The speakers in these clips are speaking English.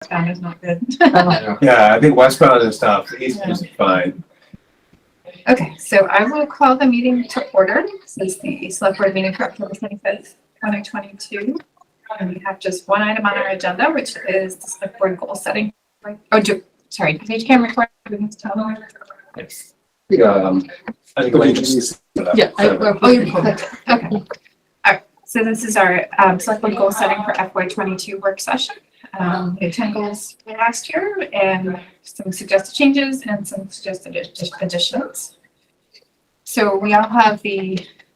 Westbound is not good. Yeah, I think westbound is tough. East is fine. Okay, so I will call the meeting to order. This is the select board meeting for October 25th, 2022. And we have just one item on our agenda, which is the select board goal setting. Sorry, page cam record. Yes. I think we just. Yeah. Oh, you clicked it. Okay. All right. So this is our select board goal setting for FY22 work session. We had 10 goals for last year and some suggested changes and some suggested additions. So we all have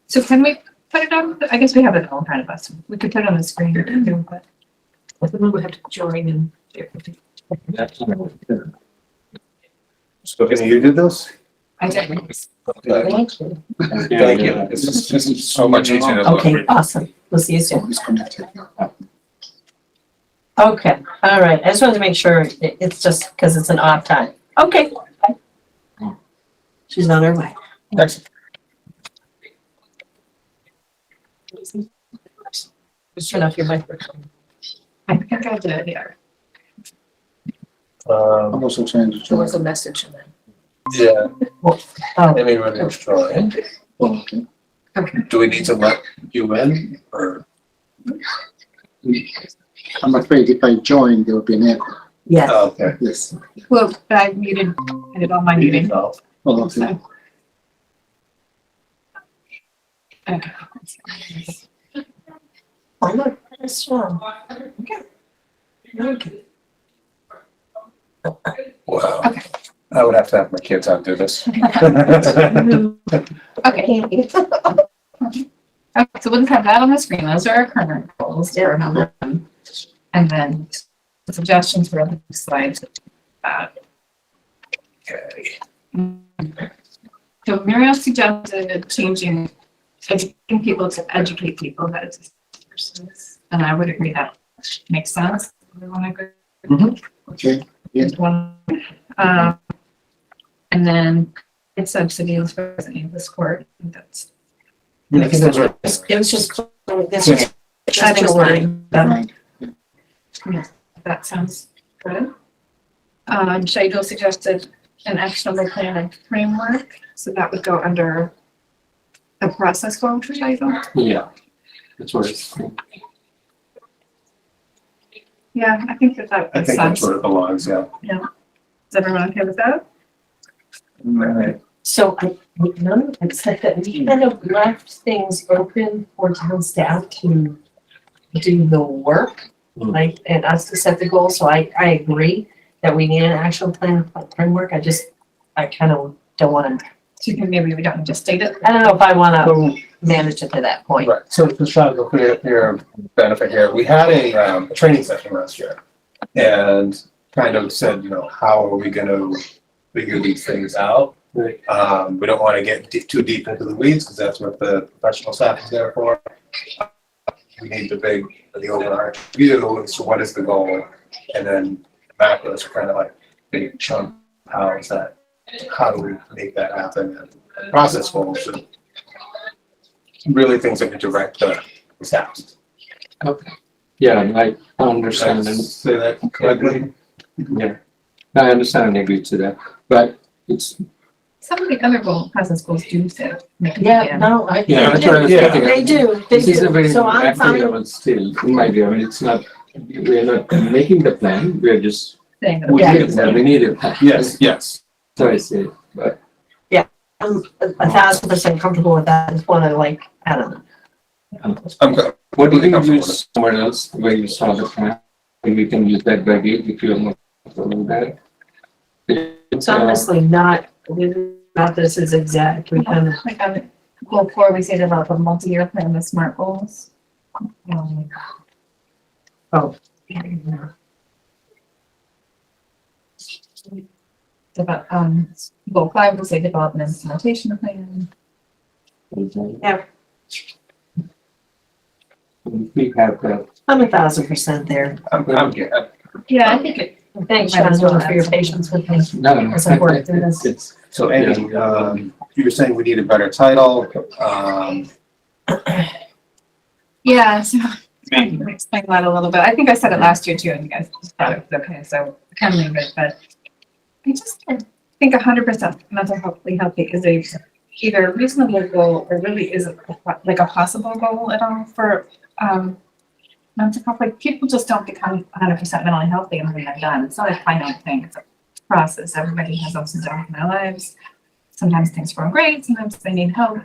so can we put it on? I guess we have it all in front of us. We could put it on the screen. But We have to join and. So can you do this? I did. Thank you. Thank you. This is so much easier. Okay, awesome. We'll see you soon. Okay, all right. I just wanted to make sure it's just because it's an off time. Okay. She's on her way. Next. Just turn off your microphone. I think I did, yeah. I'm also trying to There was join. a message in there. Yeah, Oh, everyone was trying. Okay. Okay. Do we need to let you in or? I'm afraid if I join, there will be an echo. yes. Okay. Yes. Well, I did all my muting. Oh, okay. So. Okay. Oh, look, that's strong. Okay. Wow. Okay. I would have to have my kids out do this. Okay. Okay, so we'll just have that on the screen. Those are our current goals. And then the suggestions for the slides. Okay. So Muriel suggested changing, educating people to educate people. That is, and I would agree that makes sense. Everyone agree? Okay. There's one. And then it's subsidies for this court. That's. I think those are. It was just, this was Adding just a line. Fine. That sounds good. Shadel suggested an actionable plan and framework, so that would go under a process goal for Shadel. Yeah, that's what it's. Yeah, I think that I makes think that's sense. where it belongs, yeah. Is everyone okay with that? Right. So none of it said that we kind of left things open for town staff to do the work, like, and us to set the goal. So I agree that we need an action plan framework. I kind of don't want to, So you can, maybe we don't just state it. I don't know if I want to manage it to that point. Right, so to try to clear your benefit here, we had a training session last year. And kind of said, how are we gonna figure these things out? Right. We don't wanna get too deep into the weeds, because that's what the professional staff is there for. We need the overarching view as to what is the goal, and then the macros are kind of like big chunk, how do we make that happen, and process goals, and really things that can direct the staff. Okay. Yeah, I Did I understand and, say that correctly? yeah. I understand and agree to that, but it's, Some of the other process goals do say. Yeah, no, I, Yeah, that's they what I was do, thinking. they do, they this is a very do. So I'm active fine. level still, in my view. I mean, it's not, we're not making the plan, we're just, Saying that. we Yeah. need a plan, we need a plan. Yes. So I say, but I'm 1,000% comfortable with that. It's one of I don't know. I'm good. what do Really you comfortable with use somewhere else where you saw the plan? And we can use that by gate if you're more comfortable with that. It's honestly not this is exact. We kind of, Like on goal 4, we say develop a multi-year plan with SMART goals. oh, Goal 5, we'll say develop an implementation plan. yeah, We have that. I'm 1,000% there. I'm good. Yeah, I think it. Thanks, Shannon, for your patience with me. No, As I work through this. it's, So Amy, you were saying we need a better title. Yeah, so can explain that a little bit. I think I said it last year too, and you guys thought it was okay, so I can leave it, but I just think 100% mental healthy is either a reasonable goal or really isn't like a possible goal at all for, mental health. Like, people just don't become 100% mentally healthy and when they're done. It's not a finite thing, it's a process. Everybody has ups and downs in their lives. Sometimes things go great, sometimes they need help.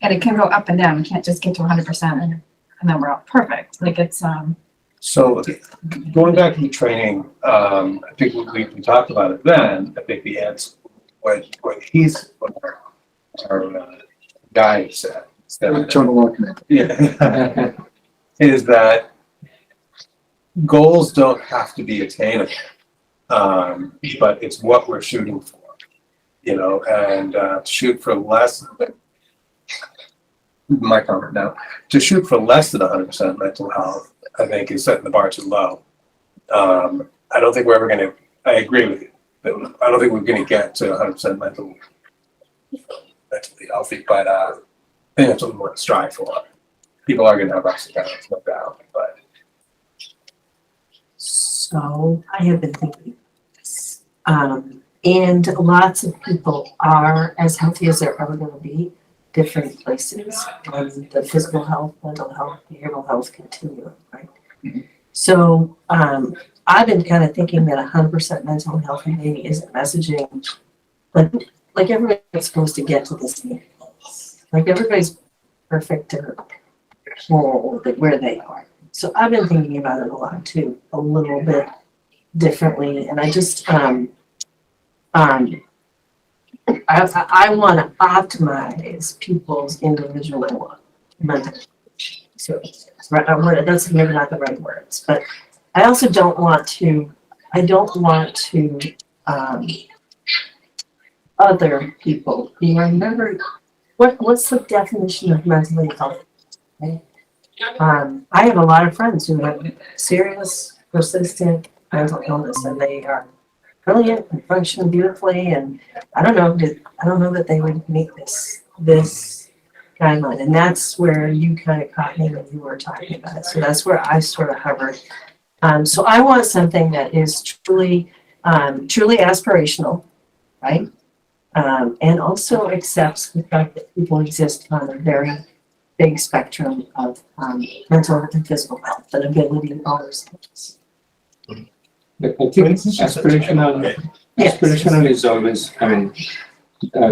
And it can go up and down. You can't just get to 100% and then we're all perfect. Like, it's, So going back to the training, I think we talked about it then. I think the answer, what our guy said, is that- John Walkman. yeah, is that goals don't have to be attainable, but it's what we're shooting for, and shoot for less. My comment now, to shoot for less than 100% mental health, I think is setting the bar too low. I don't think we're ever gonna, I agree with you, but I don't think we're gonna get to 100% mentally healthy, but I think that's what we want to strive for. People are gonna have ups and downs, no doubt, but So I have been thinking this. And lots of people are as healthy as they're ever gonna be, different places on the physical health, mental health, behavioral health continuum, right? So, I've been kind of thinking that 100% mental health maybe isn't messaging, like everybody's supposed to get to this thing. Like, everybody's perfect or whole where they are. So I've been thinking about it a lot too, a little bit differently, and I just, I want to optimize people's individual mental. So, that's maybe not the right words, but I also don't want to, other people who are never, what's the definition of mentally healthy? Okay? I have a lot of friends who have this persistent mental illness, and they are brilliant and function beautifully, and I don't know that they would meet this guideline, and that's where you kind of caught me when you were talking about it. So that's where I sort of hovered. So I want something that is truly aspirational, right? And also accepts the fact that people exist on a very big spectrum of mental and physical health and ability to all those things. I think aspirational is always,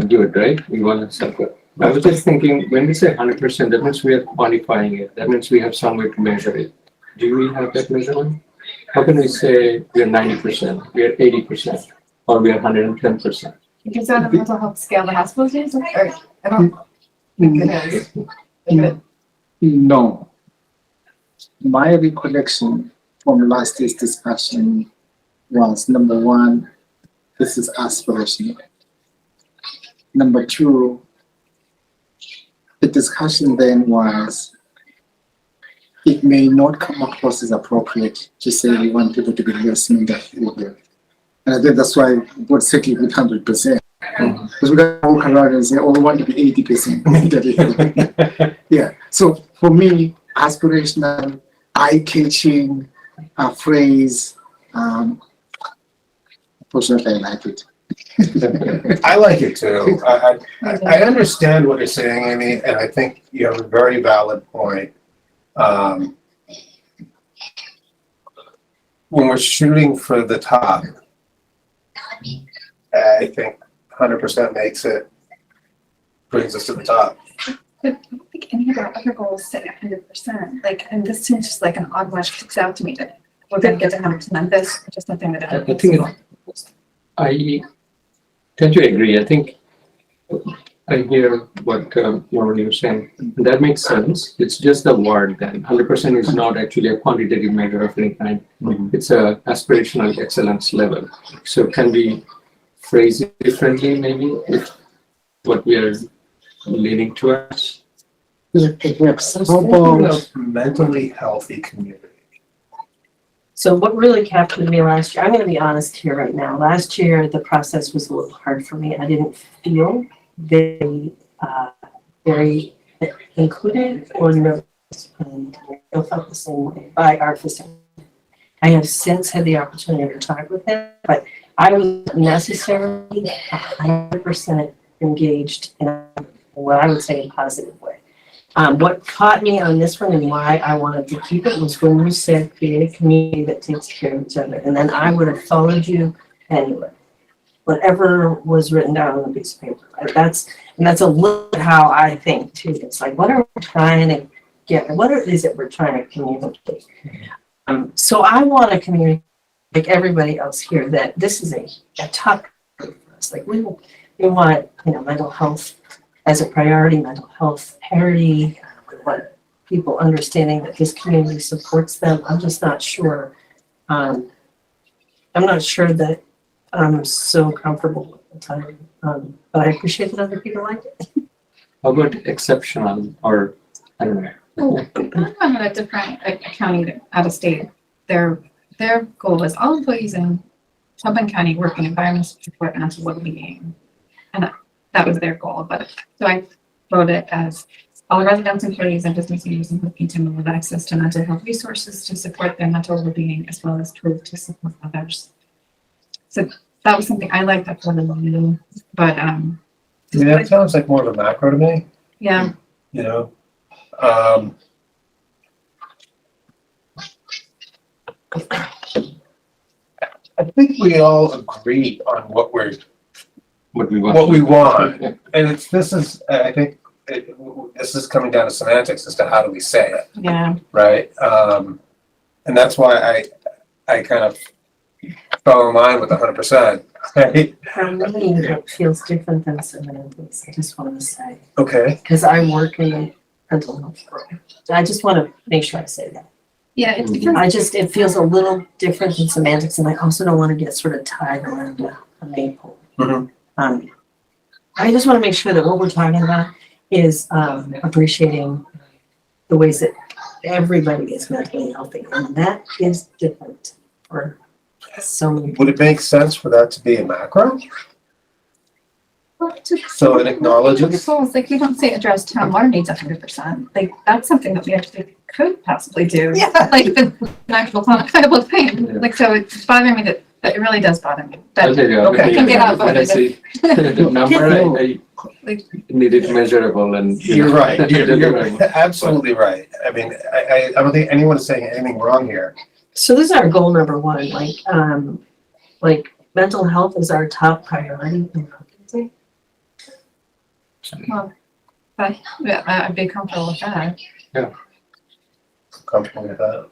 good, right? We want to support. I was just thinking, when we say 100%, that means we are quantifying it. That means we have some way to measure it. Do we have that measurement? How can we say we are 90%, we are 80%, or we are 110%? is that a mental health scale the hospitals use? Or, I don't think it is. No. My recollection from last year's discussion was, number one, this is aspirational. Number two, the discussion then was, it may not come across as appropriate to say we want people to be listening that figure. And I think that's why we settled with 100%. Because we got to walk around and say, oh, we want to be 80% mentally healthy. Yeah. So for me, aspirational, eye-catching phrase, unfortunately, I like it. I like it too. I understand what you're saying, Amy, and I think you have a very valid point. When we're shooting for the top, I think 100% brings us to the top. But I don't think any of our other goals set 100%. Like, and this seems just like an odd one sticks out to me that we're going to get to 100% this, just something that I think I tend to agree. I think I hear what Lauren you were saying. That makes sense. It's just the word then. 100% is not actually a quantitative measure of any kind. It's a aspirational excellence level. So can we phrase it differently maybe if what we are leaning towards? Mentally healthy community. So what really captured me last year, I'm gonna be honest here right now, last year, the process was a little hard for me. I didn't feel very included or no and I felt the same way by our facility. I have since had the opportunity to talk with him, but I was necessarily 100% engaged in what I would say a positive way. What caught me on this one and why I wanted to keep it was when you said create a community that takes care of each other. And then I would have followed you anyway. Whatever was written down on the piece of paper. That's a little bit how I think too. It's like, what are we trying to get? What is it we're trying to communicate? So I want a community like everybody else here that this is a top priority for us. Like we want, mental health as a priority, mental health parity, we want people understanding that this community supports them. I'm just not sure. I'm not sure that I'm so comfortable with the time, but I appreciate that other people like it. How about exceptional or, I don't know. I'm at a different county out of state. Their goal is all employees in Tubman County work in environments to support mental well-being. And that was their goal. But so I wrote it as all residents, employees, and business owners in Hopkinton will have access to mental health resources to support their mental well-being as well as tools to support others. So that was something I liked that for the but that sounds like more of a macro to me, yeah. I think we all agree on what we want. Yeah. And I think this is coming down to semantics as to how do we say it, Yeah. right? And that's why I kind of fell in line with 100%. Right? For me, it feels different than semantics, I just want to say, Okay. because I work in the mental health program. I just want to make sure I say that. Yeah, it's Mhm. It feels a little different than semantics, and I also don't want to get sort of tied around a maypole. Mhm. I just want to make sure that what we're talking about is appreciating the ways that everybody is mentally healthy, and that is different for so many people. Would it make sense for that to be a macro? So it acknowledges? So it's like you don't say address town water needs 100%. Like that's something that we actually could possibly do. Yeah. Like the actual quantifiable thing. Yeah. Like so it's bothering me that it really does bother me. I'll tell you, Okay. You can get out when I of see the number, I Like- need it measurable and. You're right. You're delivering. absolutely right. I mean, I don't think anyone is saying anything wrong here. So this is our goal number one, like mental health is our top priority in Hopkinton. Yeah, I'd be comfortable with that. Comfortable with that.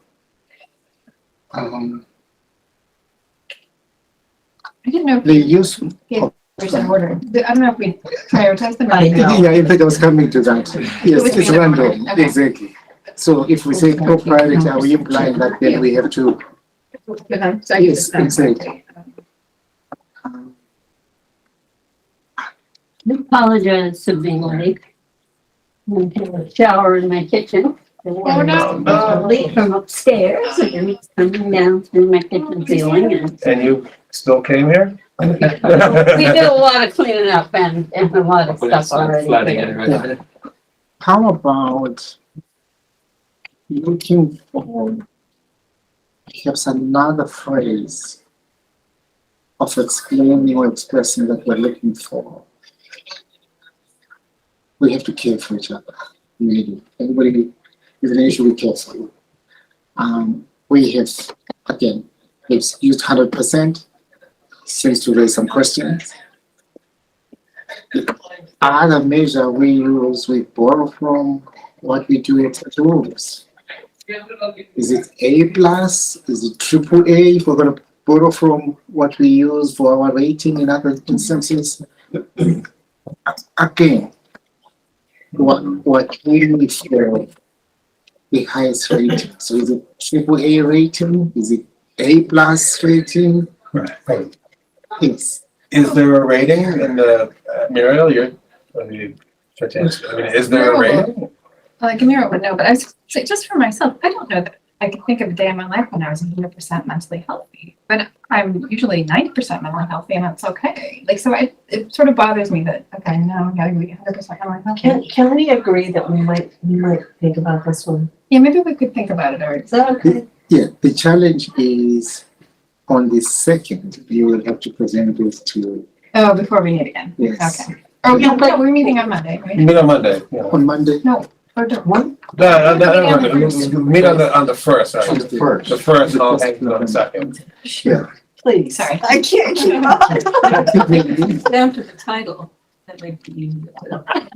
I didn't know if The use, there's an order. I don't know if we prioritize them. I know. yeah, in fact, I was coming to that. Yes, Which it's means- random, okay. exactly. So if we say top priority, are we implying that then we have to, So Yes, exactly. I apologize to be late. I'm in a shower in my kitchen. Oh, no. Leak from upstairs and it's coming down through my kitchen ceiling and And you still came here? we did a lot of cleaning up and a lot of Hopefully it's stuff not already. flooding there. anyway. how about looking for perhaps another phrase of explaining or expressing that we're looking for? We have to care for each other. Really. Everybody is an issue we care for. We have, again, we've used 100%, seems to raise some questions. The other measure we use, we borrow from what we do at rules. Is it A plus? Is it triple A? If we're going to borrow from what we use for our rating in other instances, again, what really for the highest rating? So is it triple A rating? Is it A plus rating? Right. Yes. Is there a rating in the, Muriel, is there a rating? Like Amira would know, but I was say just for myself, I don't know that I can think of a day in my life when I was 100% mentally healthy, but I'm usually 90% mentally healthy and it's okay. Like, so it sort of bothers me that, okay, no, I gotta be 100% mentally healthy. Can we agree that we might think about this one? Yeah, maybe we could think about it or, Is that okay? Yeah, the challenge is on the second, you will have to present this to, oh, before we meet again. yes. Okay. Oh, yeah, but we're meeting on Monday, right? Meet on Monday, yeah. On Monday, Or don't. One? No, meet on the first, On sorry. the first. The first, and I'll hang on the second. yeah. Please. Sorry. I can't keep up. Down to the title, that might be easier.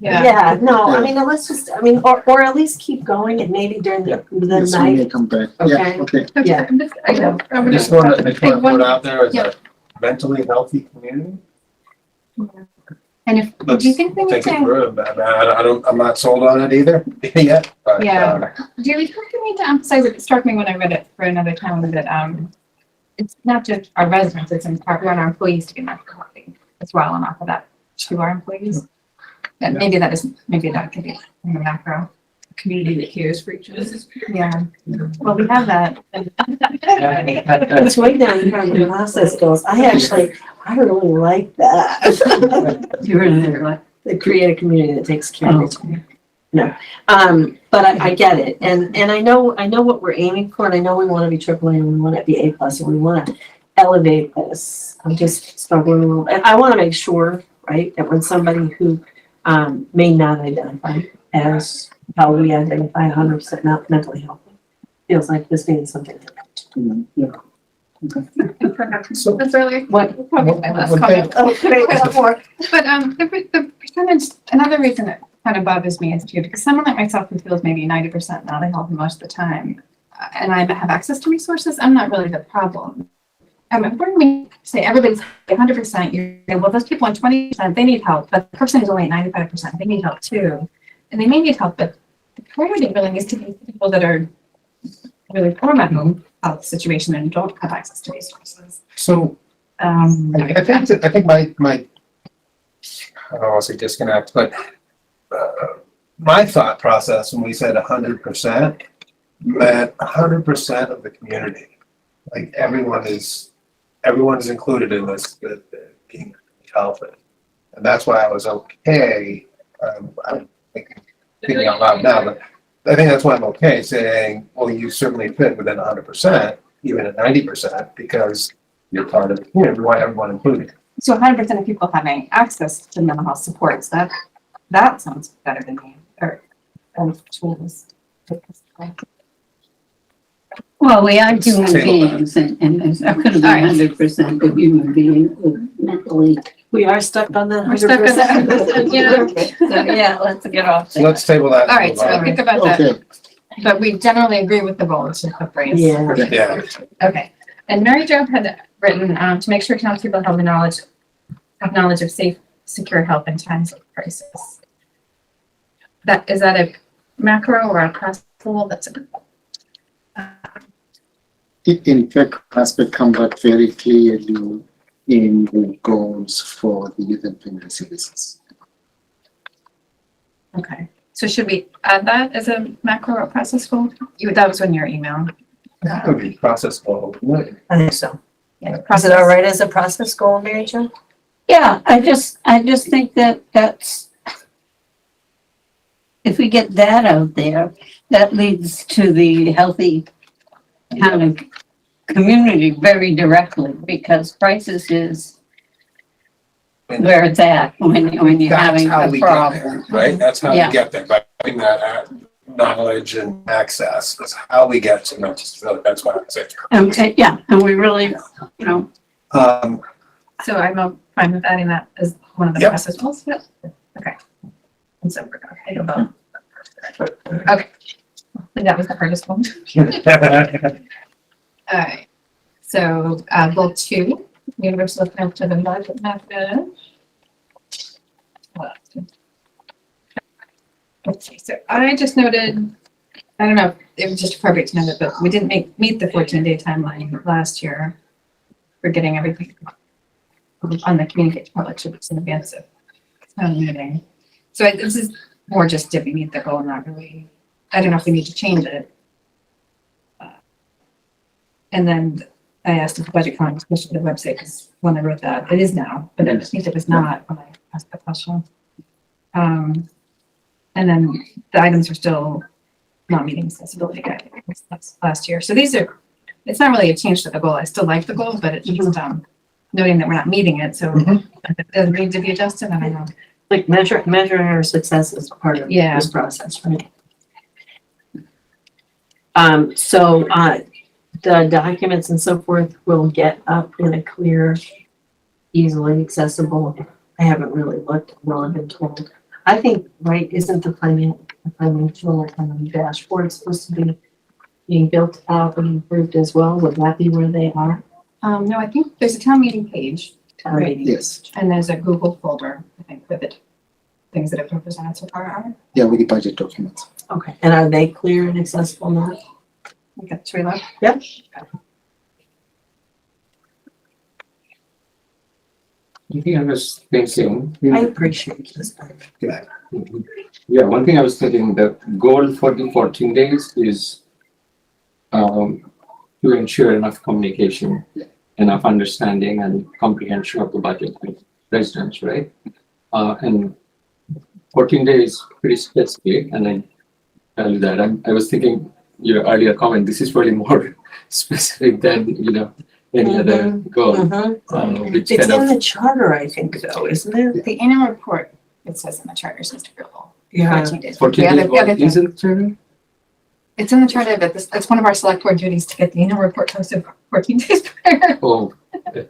Yeah, no, I mean, let's just, I mean, or at least keep going and maybe during the Yes, when night. you come back. Okay. Yeah, okay. Yeah. I know. I just want to put out there as Yeah. a mentally healthy community. And if, do you think we need Take it to, through. I'm not sold on it either yet, but, Yeah. do you think we need to emphasize, it struck me when I read it for another town that, it's not just our residents, it's in part, we want our employees to be mentally healthy as well and offer that to our employees. And maybe that could be in the macro. Community that cares for each other. Yeah. Well, we have that. It's way down here on the process goes. I really like that. You're in there, like, The create a community that takes care of each other. No, but I get it, and I know what we're aiming for, and I know we want to be AAA, and we want to be A+, and we want to elevate this. I'm just struggling a little bit. I want to make sure, right, that when somebody who may not identify as how we identify 100% not mentally healthy feels like this means something different. Yeah. So- That's earlier. What? Probably my last One comment. Okay, one more. But the percentage, another reason it kind of bothers me is too, because someone like myself who feels maybe 90% mentally healthy most of the time, and I have access to resources, I'm not really the problem. I mean, when we say everybody's 100%, you say, well, those people on 20%, they need help, but the person who's only at 95%, they need help too. And they may need help, but the priority really needs to be people that are really poor mental health situation and don't have access to resources. So I think my, I don't want to say disconnect, but my thought process when we said 100% meant 100% of the community. Like everyone is included in this, being healthy. And that's why I was okay, I'm thinking out loud now, but I think that's why I'm okay saying, well, you certainly fit within 100%, even at 90%, because you're part of the community, we want everyone included. So 100% of people having access to mental health supports, that sounds better than me, or tools. well, we are human Table. beings and there's not gonna be All right. 100% of human beings who mentally. We are stuck on that. We're stuck on that 100%. 100%, yeah. Okay. So, yeah, let's get off So there. let's table that. All right, so I'll think about that, Okay, but we generally agree with the goal, it's just the phrase. Yeah. Yeah, Okay, and Mary Jo had written, to make sure townspeople have knowledge of safe, secure help in times of crisis. Is that a macro or a cross goal? That's in fact, aspect come back very clearly in the goals for the youth and family services. okay. So should we add that as a macro or process goal? That was in your email. that would be process goal. I think so. Yeah, Is it all right as a process goal, Mary Jo? Yeah, I just think that's, if we get that out there, that leads to the healthy kind of community very directly, because crisis is where it's at when you're That's having how a we get problem. there, right? That's how Yeah. we get there, by having that knowledge and access. That's how we get to mental disability. That's why I say. And we really, So I'm fine with adding that as one of the Yep. process goals. Yep. Okay. And so we're going to vote. Okay. And that was the hardest one. All right. So goal 2, universal alternative and budget method. Let's see. So I just noted, I don't know if it was just appropriate to note it, but we didn't meet the 14-day timeline last year for getting everything on the communicate to public service in advance of town meeting. So this is more just did we meet the goal, not really, I don't know if we need to change it. And then I asked if the budget comment was pushed to the website, because when I wrote that, it is now, but I think it was not when I asked the question. And then the items are still not meeting accessibility guidelines. That's last year. So these are, it's not really a change to the goal. I still like the goal, but it's just, noting that we're not meeting it, so if it does need to be adjusted, I don't know. Like measuring our success is part of Yeah. this process, right? So, the documents and so forth will get up in a clear, easily accessible. I haven't really looked, well, I've been told. I think, right, isn't the financial dashboard supposed to be being built out and improved as well? Would that be where they are? No, I think there's a town meeting page, Town meeting? Yes, and there's a Google folder, I think, with the things that have been presented so far are. yeah, with the budget documents. Okay, and are they clear and accessible now? We got three left. Yep. One thing I was thinking, I appreciate this. yeah, one thing I was thinking, the goal for the 14 days is to ensure enough communication, enough understanding and comprehension of the budget with residents, right? And 14 days pretty specific, and I tell you that I was thinking your earlier comment, this is probably more specific than, any other goal. Which It's kind in of, the charter, I think, though, isn't it? The annual report, it says in the charter, says to goal. Yeah. 14 days. 14 The days, other what thing- isn't there? It's in the charter, but this, it's one of our select board duties to get the annual report posted 14 days prior. Oh,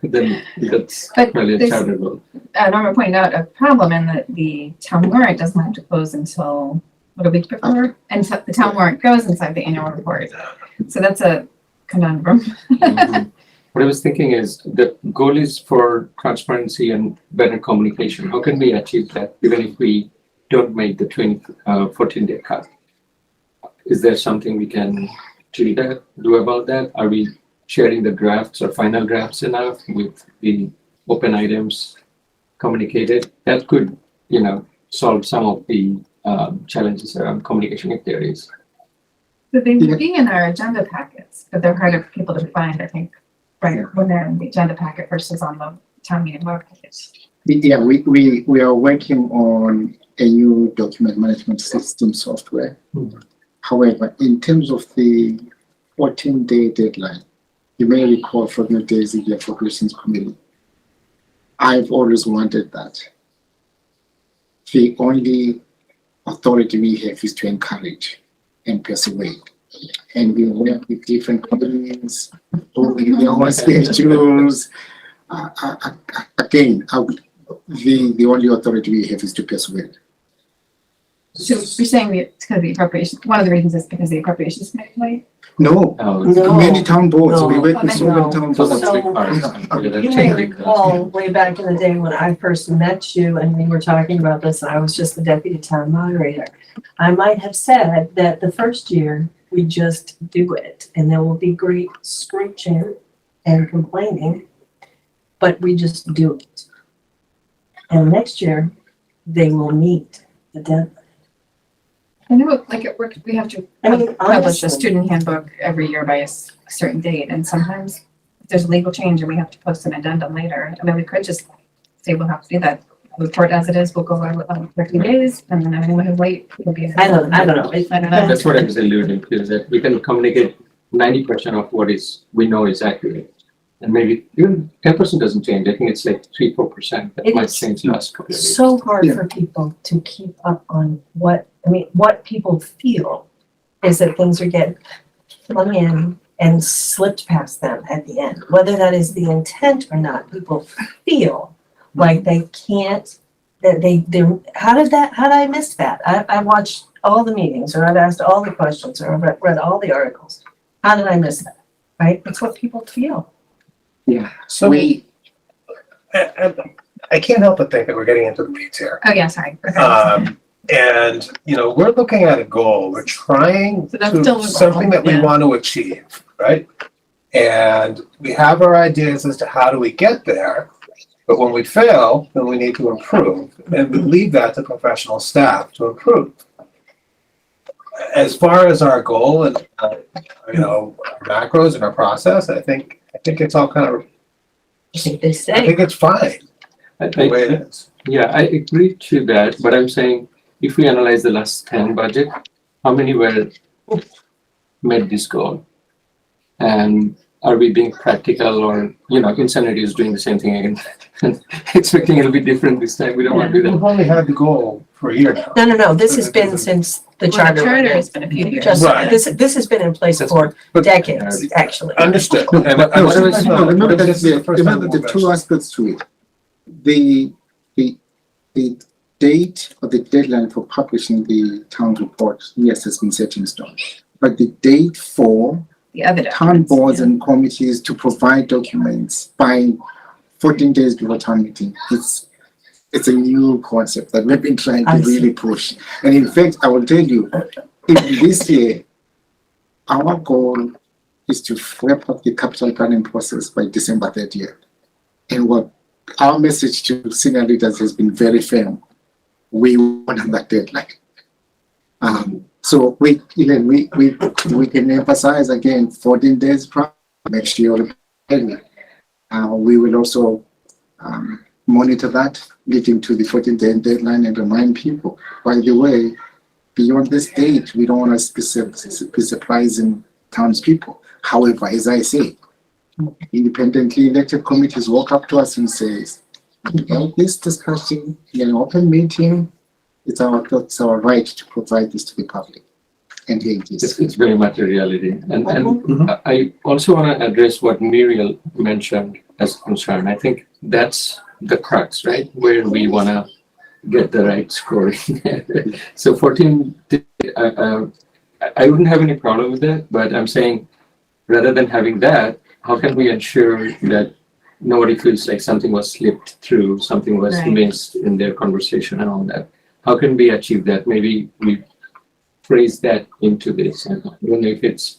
then that's But probably a there's- charter goal. Norma pointed out a problem in that the town warrant doesn't have to close until, a week before? And so the town warrant goes inside the annual report. So that's a conundrum. Mhm. What I was thinking is the goal is for transparency and better communication. How can we achieve that even if we don't make the 14-day cut? Is there something we can do about that? Are we sharing the drafts or final drafts enough with the open items communicated? That could, solve some of the challenges around communication if there is. So they would be in our agenda packets, but they're harder for people to find, I think, right, when they're in the agenda packet versus on the town meeting web package. Yeah, we are working on a new document management system software. However, in terms of the 14-day deadline, you may recall from your days in the Appropriations Committee, I've always wanted that. The only authority we have is to encourage and persuade. And we work with different companies, with their own schedules. Again, the only authority we have is to persuade. So you're saying that it's because of the appropriations, one of the reasons is because the appropriations committee late? No, Oh, No. many town boards, we No. work with so many town so boards. that's So- required. Yeah, that You may changes. recall way back in the day when I first met you and we were talking about this, and I was just the deputy town moderator. I might have said that the first year we just do it and there will be great screeching and complaining, but we just do it. And next year they will meet the deadline. I know, like at work, we have to I mean, publish honestly. a student handbook every year by a certain date, and sometimes if there's a legal change and we have to post an addendum later, I mean, we could just say we'll have to do that. Report as it is, we'll go on 30 days, and then anyone who's late will be. I don't know. I don't know. That's what I was alluding to, is that we can communicate 90% of what we know is accurate. And maybe even 10% doesn't change. I think it's like 3-4% that It might is change last couple of days. So hard Yeah. for people to keep up on what people feel is that things are getting flung in and slipped past them at the end. Whether that is the intent or not, people feel like they can't, that they're, how did I miss that? I watched all the meetings, or I've asked all the questions, or I've read all the articles. How did I miss that? Right? It's what people feel. Yeah. So I can't help but think that we're getting into the weeds here. Oh, yeah, sorry. And, we're looking at a goal, we're trying So that's still a to, goal, something that we yeah. want to achieve, right? And we have our ideas as to how do we get there, but when we fail, then we need to improve, and we leave that to professional staff to improve. as far as our goal and, you know, our macros and our process, I think it's all kind of, I think they I say. think it's fine the way it is. Yeah, I agree to that, but I'm saying if we analyze the last 10 budget, how many were met this goal? And are we being practical or, you know, Insanity is doing the same thing again, expecting it'll be different this time. We don't want to do that. We've only had the goal for a year now. No, this has been since the Well, charter. the charter has been a few years. Just, Right. this has been in place That's for But- decades, actually. Understood. No, And but I- no, I- no, remember that this is the first time remember the we've two aspects to it. The date or the deadline for publishing the town report, yes, has been set in stone. But the date for The other town documents, boards yeah. and committees to provide documents by 14 days before town meeting, it's a new concept that we've been trying to I see. really push. And in fact, I will tell you, in this year, our goal is to wrap up the capital planning process by December 30th. And what our message to senior leaders has been very firm. We want that deadline. So we can emphasize again 14 days prior, make sure we will also monitor that leading to the 14-day deadline and remind people, by the way, beyond this date, we don't want to be surprising townspeople. However, as I say, independently elected committees walk up to us and says, well, this discussion in an open meeting, it's our right to provide this to the public. And here it is. It's very much a reality. And I also want to address what Muriel mentioned as a concern. I think that's the crux, right? Where we want to get the right scoring. So 14, I wouldn't have any problem with that, but I'm saying rather than having that, how can we ensure that nobody feels like something was slipped through, something was Right. missed in their conversation and all that? How can we achieve that? Maybe we phrase that into this, and even if it's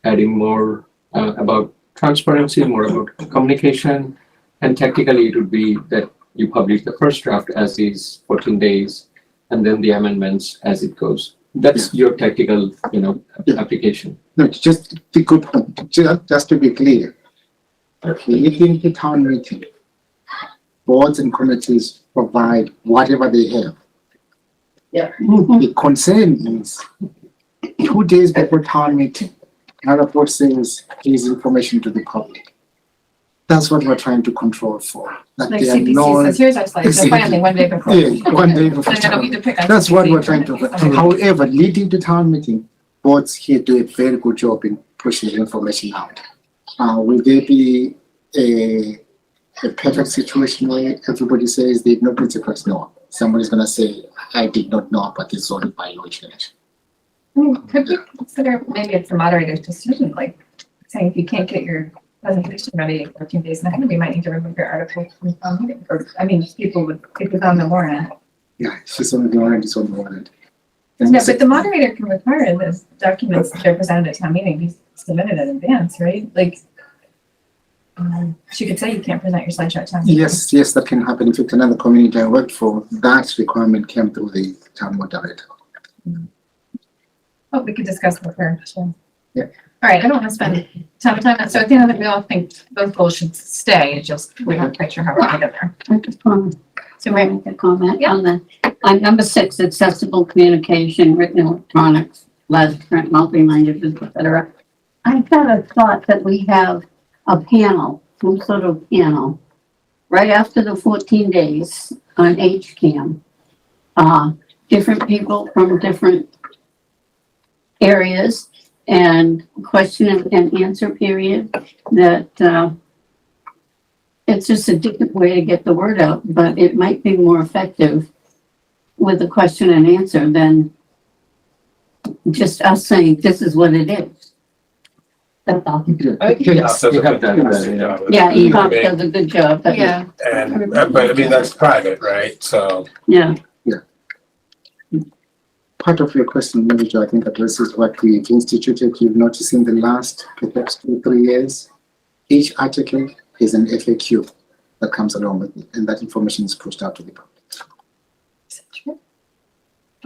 adding more about transparency, more about communication, and technically it would be that you publish the first draft as is 14 days, and then the amendments as it goes. That's your tactical, Yeah. application. No, just to be clear, within the town meeting, boards and committees provide whatever they have. The concern is 2 days before town meeting, another board says, here's information to the public. That's what we're trying to control for. That Like there are CPC no, says, here's our slides, so Exactly. finally, one day before. Yeah, one day before Then I don't town need to pick on that's what CPC. we're trying to do. Okay. However, leading to town meeting, boards here do a very good job in pushing the information out. Will there be a perfect situation where everybody says they've not been surprised? No. Somebody's gonna say, I did not know about this zoning bylaw change. Could we consider, maybe it's the moderator's decision, like saying if you can't get your presentation ready in 14 days, then we might need to remove your article from town meeting. Or, I mean, people would, if it's on the warrant. Yeah, she's on the warrant, it's on the warrant. And No, so- but the moderator can require the documents that are presented at town meeting be submitted in advance, right? Like, she could say you can't present your slideshow at town meeting. Yes, that can happen. In fact, another community I worked for, that requirement came through the town moderator. Oh, we could discuss with her, sure. Yeah. All right, I don't want to spend time on that. So at the end of it, we all think those goals should stay. It's just, we're not quite sure how we're going to get there. I just want So to Mary, make a comment Yeah. on on number 6, accessible communication, written electronics, less print, multi-languages, et cetera. I had a thought that we have a panel, some sort of panel, right after the 14 days on HCAM. Different people from different areas and question and answer period that, it's just a different way to get the word out, but it might be more effective with a question and answer than just us saying, this is what it is. That's all. Yes, you have done that, Yeah, EHOP does a good job, but yeah, And, but I mean, that's private, right? So, yeah, Part of your question, Manager, I think addresses what we've instituted. You've noticed in the last perhaps 2-3 years, each article is an FAQ that comes along with it, and that information is pushed out to the public.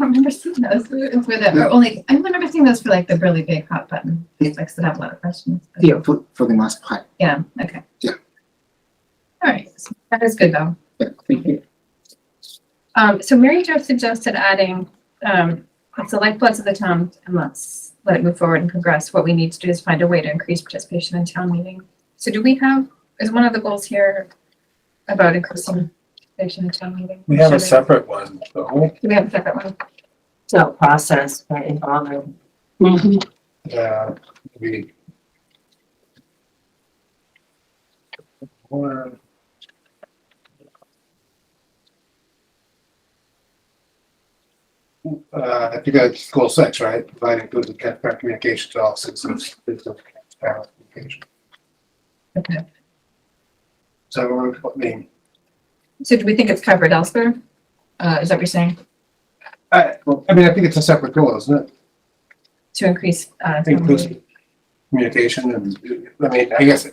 remember seeing those. For the, or only, I remember seeing those for like the really big hot button topics that have a lot of questions. Yeah, for the most part. Yeah, okay. Yeah. All right, so that is good though. Yeah, thank you. So Mary Jo suggested adding, it's the lifeblood of the town and let's let it move forward and progress. What we need to do is find a way to increase participation in town meeting. So do we have, is one of the goals here about increasing participation in town meeting? We have a separate one, though. Do we have a separate one? It's not process, right, in honor. Yeah, we. Or- I think that's goal 6, right? Providing good and transparent communication to all citizens. Transparent communication. Okay. So what I mean, So do we think it's covered elsewhere? Is that what you're saying? I mean, I think it's a separate goal, isn't it? To increase, town meeting- Inclusive communication and, I mean, I guess.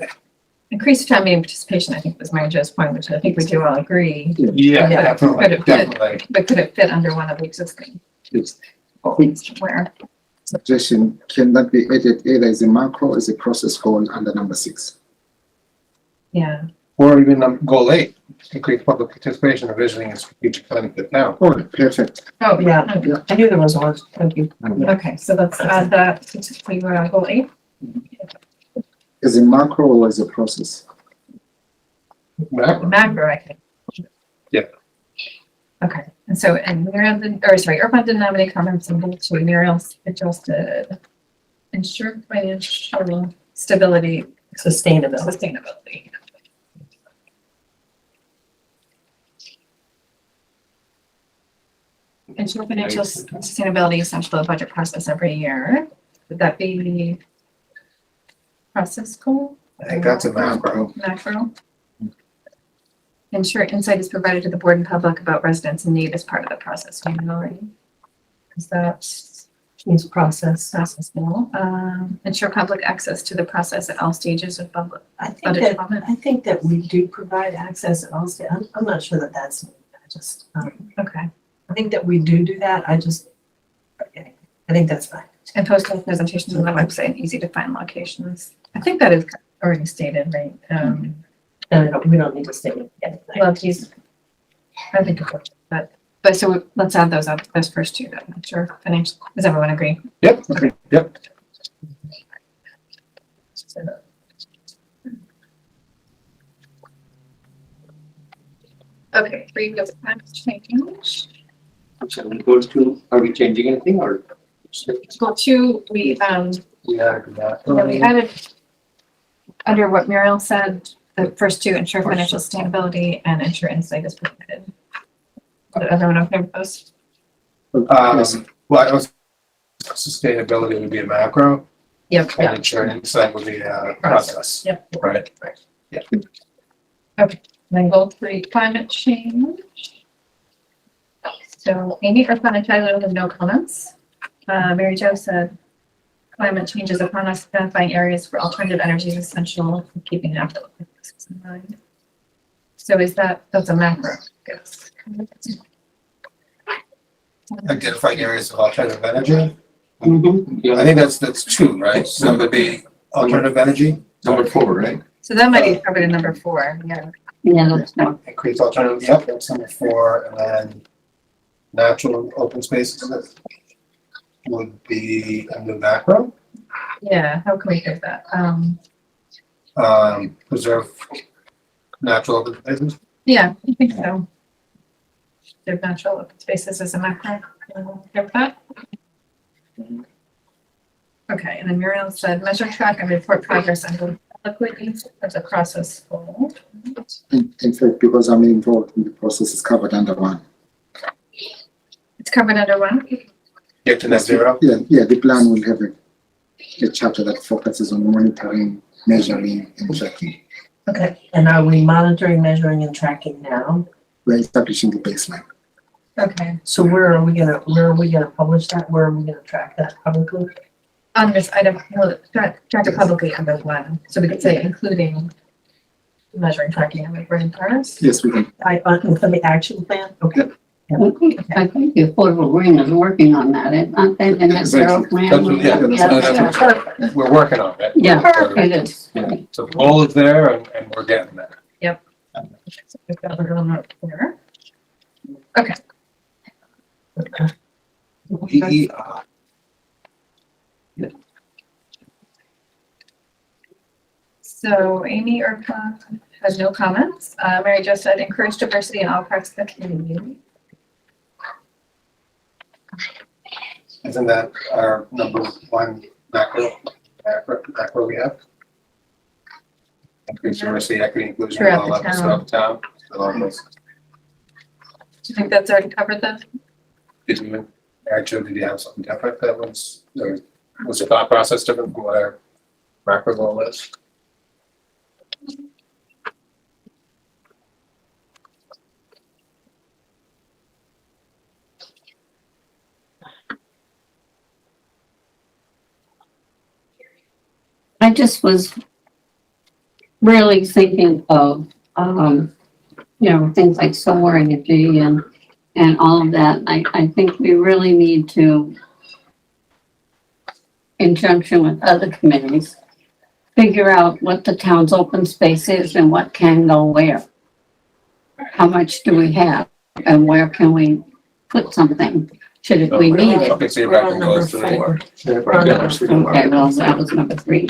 increase town meeting participation, I think was Mary Jo's point, which I think we do all agree. Yeah, Yeah. definitely, But it- definitely. But could it fit under one of the existing? Yes. Where? Suggestion, can that be added either as a macro or as a process goal under number 6? Yeah. Or even goal 8, increase public participation in visioning and strategic planning for the town. Oh, perfect. Oh, Yeah. yeah. I knew there was one, thank you. Okay, so let's add that to goal 8. As a macro or as a process? Macro. Macro, I think. Yeah. Okay, and so, and Irfan did nominate comments and vote to Muriel suggested ensure financial stability, sustainability. Ensure financial sustainability essential to the budget process every year. Would that be process goal? I think that's a macro. Macro. Ensure insight is provided to the board and public about residents in need as part of the process. Annually. Is that Means process. process goal? Ensure public access to the process at all stages of public budget development. I think that we do provide access at all stages. I'm not sure that that's, I just, Okay, I think that we do that. I think that's fine. and post presentations on the website, easy to find locations. I think that is already stated, right? And we don't need to state anything. Well, he's, I think, but so let's add those up, those first two, then. I'm sure financial, does everyone agree? Yep, yep. Okay, 3 goes climate change. So goal 2, are we changing anything or? Goal 2, we Yeah, we added under what Muriel said, the first 2, ensure financial sustainability and ensure insight is provided. Did everyone okay with those? Yes. Well, I was, sustainability would be a macro, Yep. and ensuring insight would be a process. Yep. Right. Then goal 3, climate change. So Amy, Irfan, and Tyler have no comments. Mary Jo said, climate change is upon us, identifying areas for alternative energy is essential for keeping up in mind. So is that's a macro? Yes. Identifying areas of alternative energy. Mm-hmm. I think that's 2, right? So it would be alternative energy. Number 4, right? So that might be covered in number 4, yeah. Yeah, that's not. Increase alternative, yep, that's number 4, and then natural open spaces would be under macro. Yeah, how can we fix that? Preserve natural open spaces. Yeah, I think so. Their natural open spaces as a macro. Get that? Okay, and then Muriel said, measure, track, and report progress on publicly as a process goal. In fact, because I'm involved in the process, it's covered under 1. It's covered under 1. Get to net zero. Yeah, the plan will have a chapter that focuses on monitoring, measuring, and tracking. Okay, and are we monitoring, measuring, and tracking now? We're establishing the baseline. Okay, So where are we gonna publish that? Where are we gonna track that publicly? on this item, track it publicly under 1. So we could say including measuring, tracking, and reporting progress. Yes, we can. For the action plan? Okay. I think the Affordable Green is working on that. It's not that in that Carol plan. That's what- yeah, that's what we're working on it. Yeah, So- it is. So the goal is there and we're getting there. So we've got it on up there. EEI. So Amy Urquhart has no comments. Mary Jo said encourage diversity in all parts of the community. Isn't that our number one macro we have? Increase diversity, equity, inclusion, Throughout all the levels throughout the town. Along those. Do you think that's already covered then? Did you, actually, did you have something different that was, or was your thought process different from what our macro goal is? I just was really thinking of, things like solar energy and all of that. I think we really need to, in conjunction with other committees, figure out what the town's open space is and what can go where. How much do we have and where can we put something, should it, we need it? Okay, so your We're macro on goal number is 3. 4. Okay, well, that was number 3.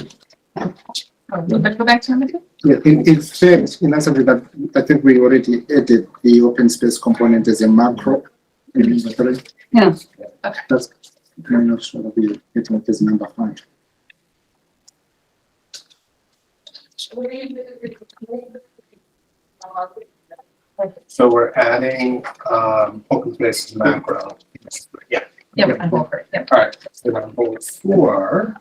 But go back to number 2. Yeah, in fact, in answer to that, I think we already added the open space component as a macro. In number 3. Yeah. That's, I'm not sure that we getting it as number 5. So we're adding, open space macro. Yeah. Yep, I'm over it. Yep. All right, so on bullet 4.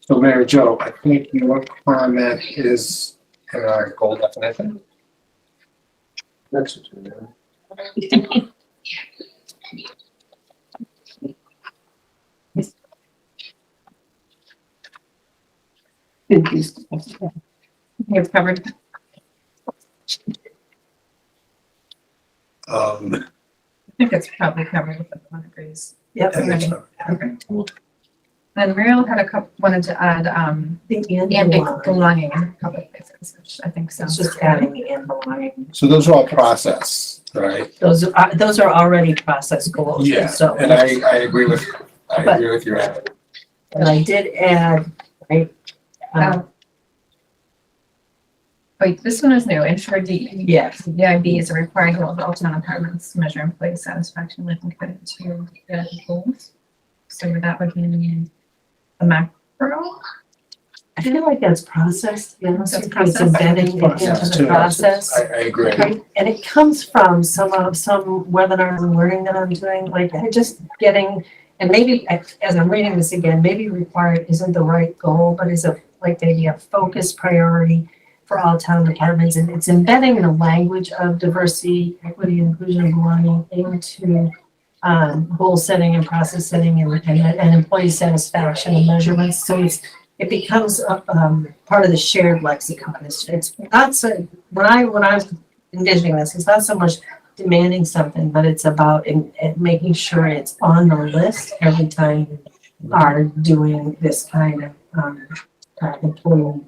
So Mary Jo, I think your comment is in our goal definition. That's it. You've covered. I I think it's probably covered with the one agrees. Yep. think so. Okay. And Muriel had wanted to add, The and and belong. belonging in public places, which I think It's sounds. just adding the and belonging. So those are all process, right? Those are already process goals. Yeah, So, and I agree with your add. and I did add, right? Wait, this one is new, ensure Yes. DIB is a required goal of all town apartments to measure employee satisfaction with and credit to the goals. So that would be a macro. I feel like that's process, you know, That's it's process. embedding it into the process. I agree. Right, and it comes from some webinars and learning that I'm doing, like I just getting, and maybe as I'm reading this again, maybe required isn't the right goal, but is maybe a focused priority for all town departments, and it's embedding the language of diversity, equity, inclusion, and belonging into goal setting and process setting and employee satisfaction and measurements. So it becomes part of the shared lexicon. It's not so, when I was envisioning this, it's not so much demanding something, but it's about making sure it's on the list every time you are doing this kind of employee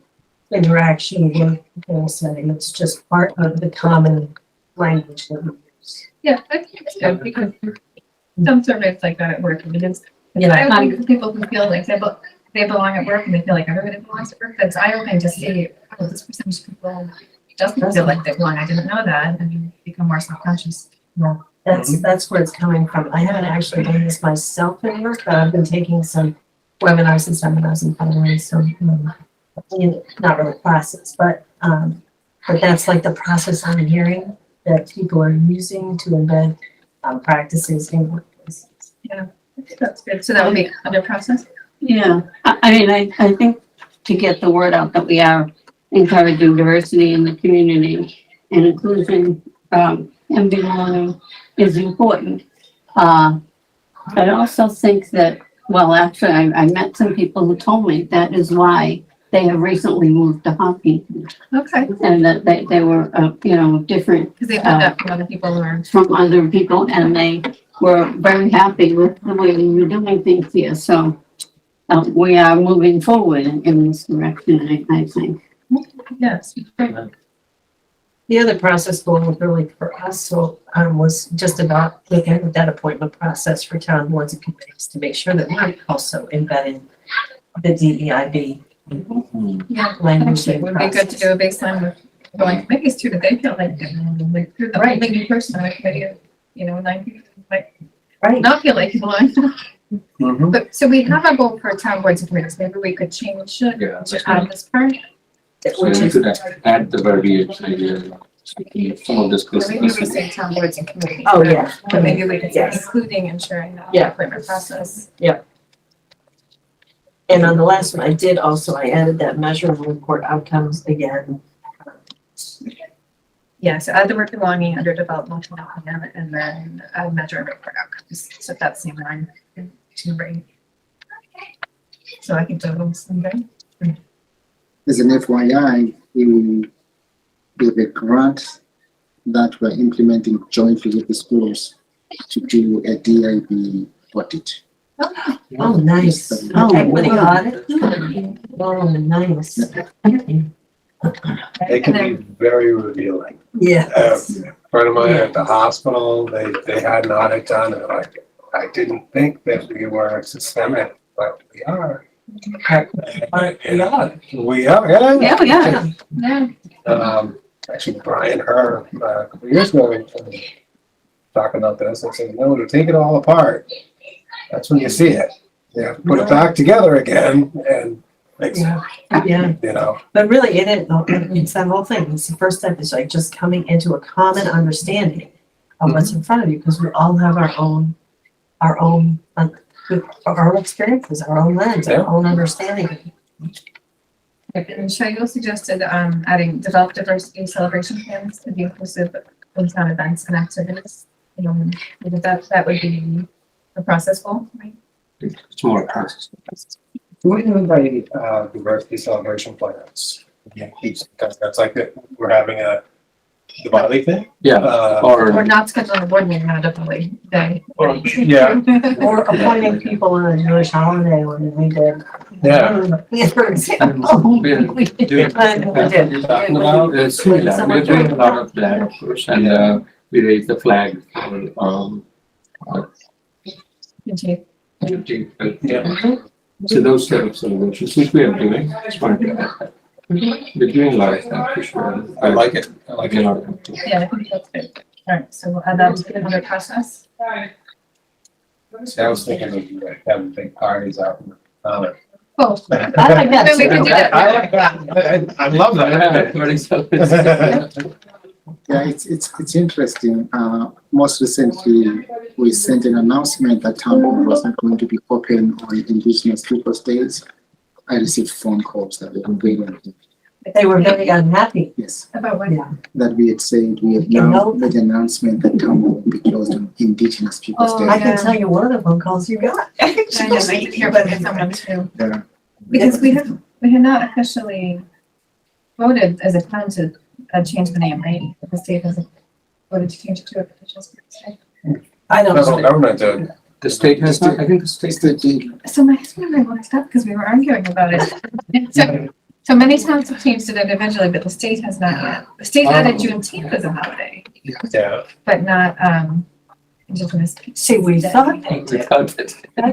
interaction with goal setting. It's just part of the common language that we use. Yeah, I think it's good because some surveys like that at work, because You know, I think people who feel like they belong at work and they feel like everybody belongs at work, that's eye-opening to see, oh, this percentage of people doesn't feel like they belong. I didn't know that, and you become more self-conscious. that's where it's coming from. I haven't actually done this myself in work, but I've been taking some webinars and seminars and finally not really classes, but that's like the process I'm hearing that people are using to embed practices in workplaces. Yeah, I think that's good. So that would be under process? Yeah, I think to get the word out that we are encouraging diversity in the community and inclusion, and belonging is important. I also think that, well, actually, I met some people who told me that is why they have recently moved to Hopkinton. Okay, And that they were, different because they've had that from other people or. from other people, and they were very happy with the way we were doing things here, so we are moving forward in this direction, I think. Yes. The other process going really for us, so, was just about looking at that appointment process for town boards and committees to make sure that we're also embedding the DEIB Yeah, language. actually, it would be good to do a baseline with going committees too, that they feel like through the Right. only new person on a committee of, 9 people, might Right, not feel like people on. Mhm. But, so we have a goal for town boards and committees, maybe we could change it Yeah. to add this part. So which you is, could add the verbiage, some of this Or maybe we specificity. say town boards and committees. oh, yeah. But maybe we could say Yes. including ensuring that Yeah. appointment process. And on the last one, I added that measure and report outcomes again. Yeah, so add the word belonging under developmental plan and then measure and report outcomes. So that's the line to bring. So I can do them someday. As an FYI, we have a grant that we're implementing jointly with the schools to do a DIB audit. Oh, nice. Oh, Equity wow. audit. Oh, nice. It can be very revealing. Yeah. Friend of mine at the hospital, they had an audit done, and like, I didn't think that we were systemic, but we are. We are, yeah. Yeah, yeah. Actually, Brian Herr, a couple years ago, talking about this, I said, no, you take it all apart. That's when you see it. You have to put it back together again and fix it, Yeah, but really, it's that whole thing. It's the first step is like just coming into a common understanding of what's in front of you, because we all have our own experiences, our own lens, our own understanding. And Shaigo suggested adding develop diversity celebration plans to be inclusive in town events and activities. That would be a process goal, right? It's more a process. What do you mean by diversity celebration plans? Yeah, that's like we're having a Diwali thing? Yeah, Or or, not scheduling a board meeting on a Diwali day. Or- yeah. Or appointing people on a Jewish holiday when we did. Yeah. For example. we're doing, similar, we're doing a lot of that, of course, and, we raise the flag for, Continue. Yeah. so those type of celebrations, which we are doing, it's fun. We're doing a lot of that for sure. I like it. I like a it. lot of it. Yeah, I think that's good. All right, so we'll add that to another process. See, I was thinking of like, having big parties out in the common. Oh, I like that. Then we can do that. I like that. I love Yeah, that. very self- Yeah, it's interesting. Most recently, we sent an announcement that town hall was not going to be open on Indigenous Peoples' Days. I received phone calls that they were complaining, They were very unhappy. yes, About what? Yeah. that we had said we had You now know- made an announcement that town hall will be closed on Indigenous Peoples' Oh, Day. I can tell you one of the phone calls you got. I know, I did hear about someone too. Yeah. Because we had not officially voted as a town to change the name, right? The state hasn't voted to change it to a official state. I don't Federal know. government did. The state has, not- I think the state. It's the day. So my husband and I looked up because we were arguing about it. So many towns have changed it individually, but the state has not yet. The state added Juneteenth as a holiday, Yeah. but not Indigenous. See, we thought they did. Without it. I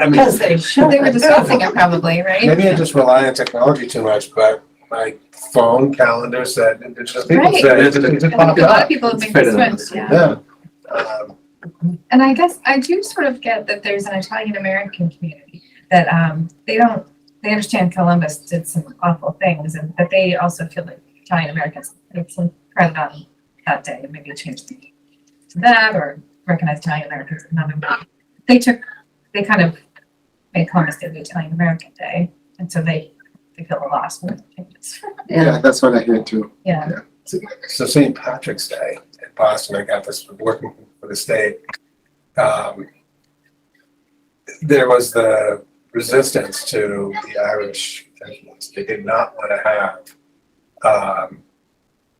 mean, Because they should. They were discussing it probably, right? maybe I just rely on technology too much, but my phone calendar said Indigenous Peoples' Right. Day. It I think popped a lot up. of people have made It's better the than switch, yeah. Yeah. And I guess I do sort of get that there's an Italian American community that they understand Columbus did some awful things, and but they also feel like Italian Americans take some credit on that day and maybe change to that or recognize Italian Americans in another way. They kind of made Columbus Day the Italian American Day, and so they feel a loss when it changes. Yeah, that's what I heard too. Yeah. So St. Patrick's Day in Boston, I got this working for the state. There was the resistance to the Irish influence. They did not want to have,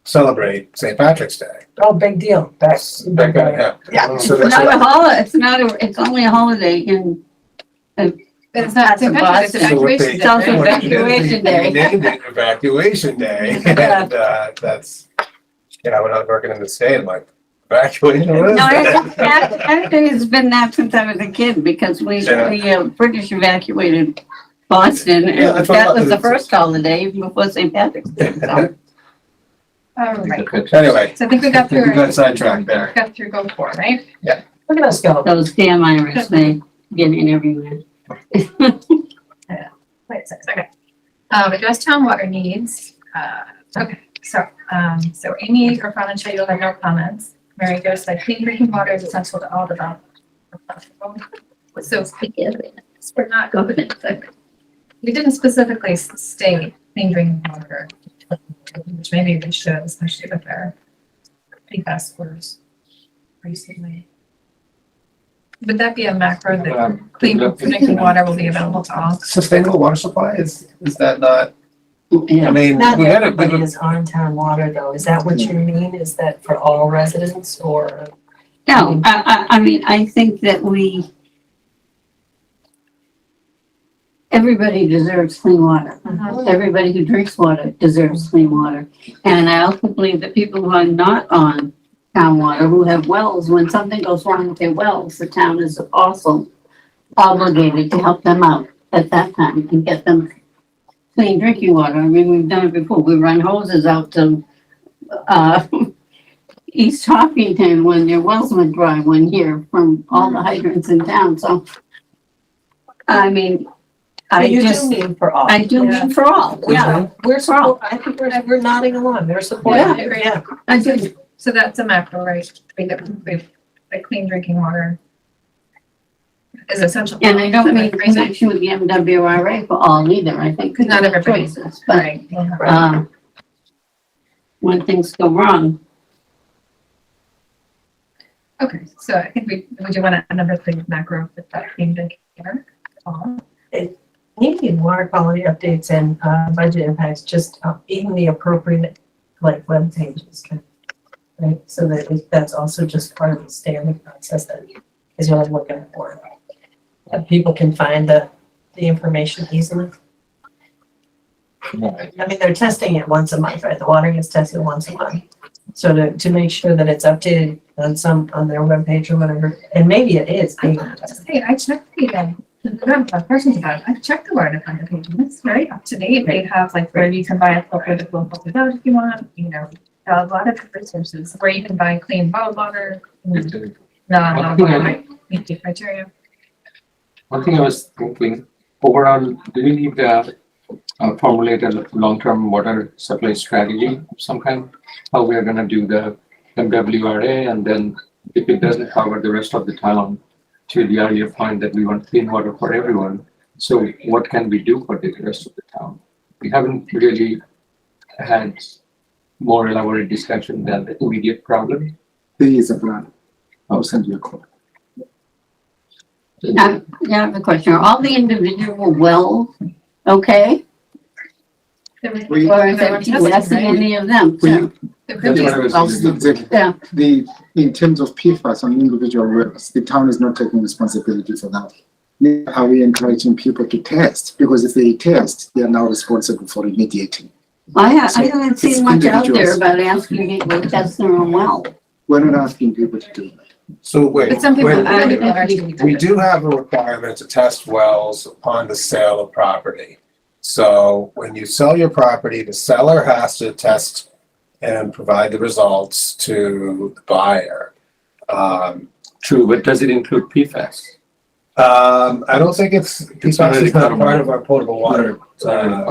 celebrate St. Patrick's Day. Oh, big deal. Back Back then, yeah. Yeah. So It's that's not a what- holiday, it's not a, it's only a holiday in, It's not St. Patrick's, it's So what evacuation they- It's also day. right? evacuation day. They named it Evacuation Day, and, that's, we're not working in the state, I'm like, evacuation, what is No, that? actually, it's been that since I was a kid, because Yeah. the British evacuated Boston, Yeah, and that's what that was the it's- first holiday before St. Patrick's Day, so. All right, Anyway, so I think we got through. we got sidetracked there. Got through goal 4, right? Look at us go. Those damn Irish, they get in everywhere. Wait a second, okay. Address town water needs, okay, so Amy or Fran and Shay, you'll have no comments. Mary Jo said clean drinking water is essential to all development. So we're not, we didn't specifically state clean drinking water, which maybe we should, especially with our PFAS scores recently. Would that be a macro that clean drinking water will be available to all? Sustainable water supply, is that not, I Yeah, mean, Not we had everybody it, is on town water though. Is that what you mean? Is that for all residents or? no, I mean, I think that everybody deserves clean water. Everybody who drinks water deserves clean water. And I also believe that people who are not on town water, who have wells, when something goes wrong with their wells, the town is also obligated to help them out at that time and get them clean drinking water. I mean, we've done it before. We run hoses out to, East Hopkinton when their wells went dry one year from all the hydrants in town, so. I mean, I You do just, mean for all. I do mean for all, yeah, We're support, I think we're nodding along. They're supporting Yeah. it, yeah. I do. So that's a macro, right? The clean drinking water is essential. And I don't mean Crazy. connection with the MWRA for all either, I think. Because not everybody- choices, but, Right. when things go wrong, Okay, so I think would you want to number 3 macro with that clean drinking water? Maybe water quality updates and budget impacts, just even the appropriate like web pages can. Right, so that's also just part of the standard process that is what I'm looking for. That people can find the information easily. Right. I mean, they're testing it once a month, right? The water gets tested once a month. So to make sure that it's updated on their webpage or whatever, and maybe it is being tested. Hey, I checked the questions about it. I checked the water defender page and it's very up to date. They have like where you can buy a filter that will filter it out if you want, a lot of resources where you can buy clean bottled water. Meet the criteria. One thing I was thinking, overall, do we need to formulate a long-term water supply strategy of some kind? How we are gonna do the MWRA, and then if it doesn't cover the rest of the town, to the earlier point that we want clean water for everyone. So what can we do for the rest of the town? We haven't really had more elaborate discussion than the immediate problem. There is a plan. I'll send you a call. I have a question, are all the individual wells okay? We- Or is there PFAS in any of them? We- That's what I was thinking. Exactly. Yeah. In terms of PFAS on individual wells, the town is not taking responsibility for that. Neither are we encouraging people to test, because if they test, they are now responsible for remediating. I So haven't it's seen much out there individuals. about asking people to test their own well. We're not asking people to do that. so wait, But some people wait, actually. we do have a requirement to test wells upon the sale of property. So when you sell your property, the seller has to test and provide the results to the buyer. True, but does it include PFAS? I don't think it's not not part of our potable water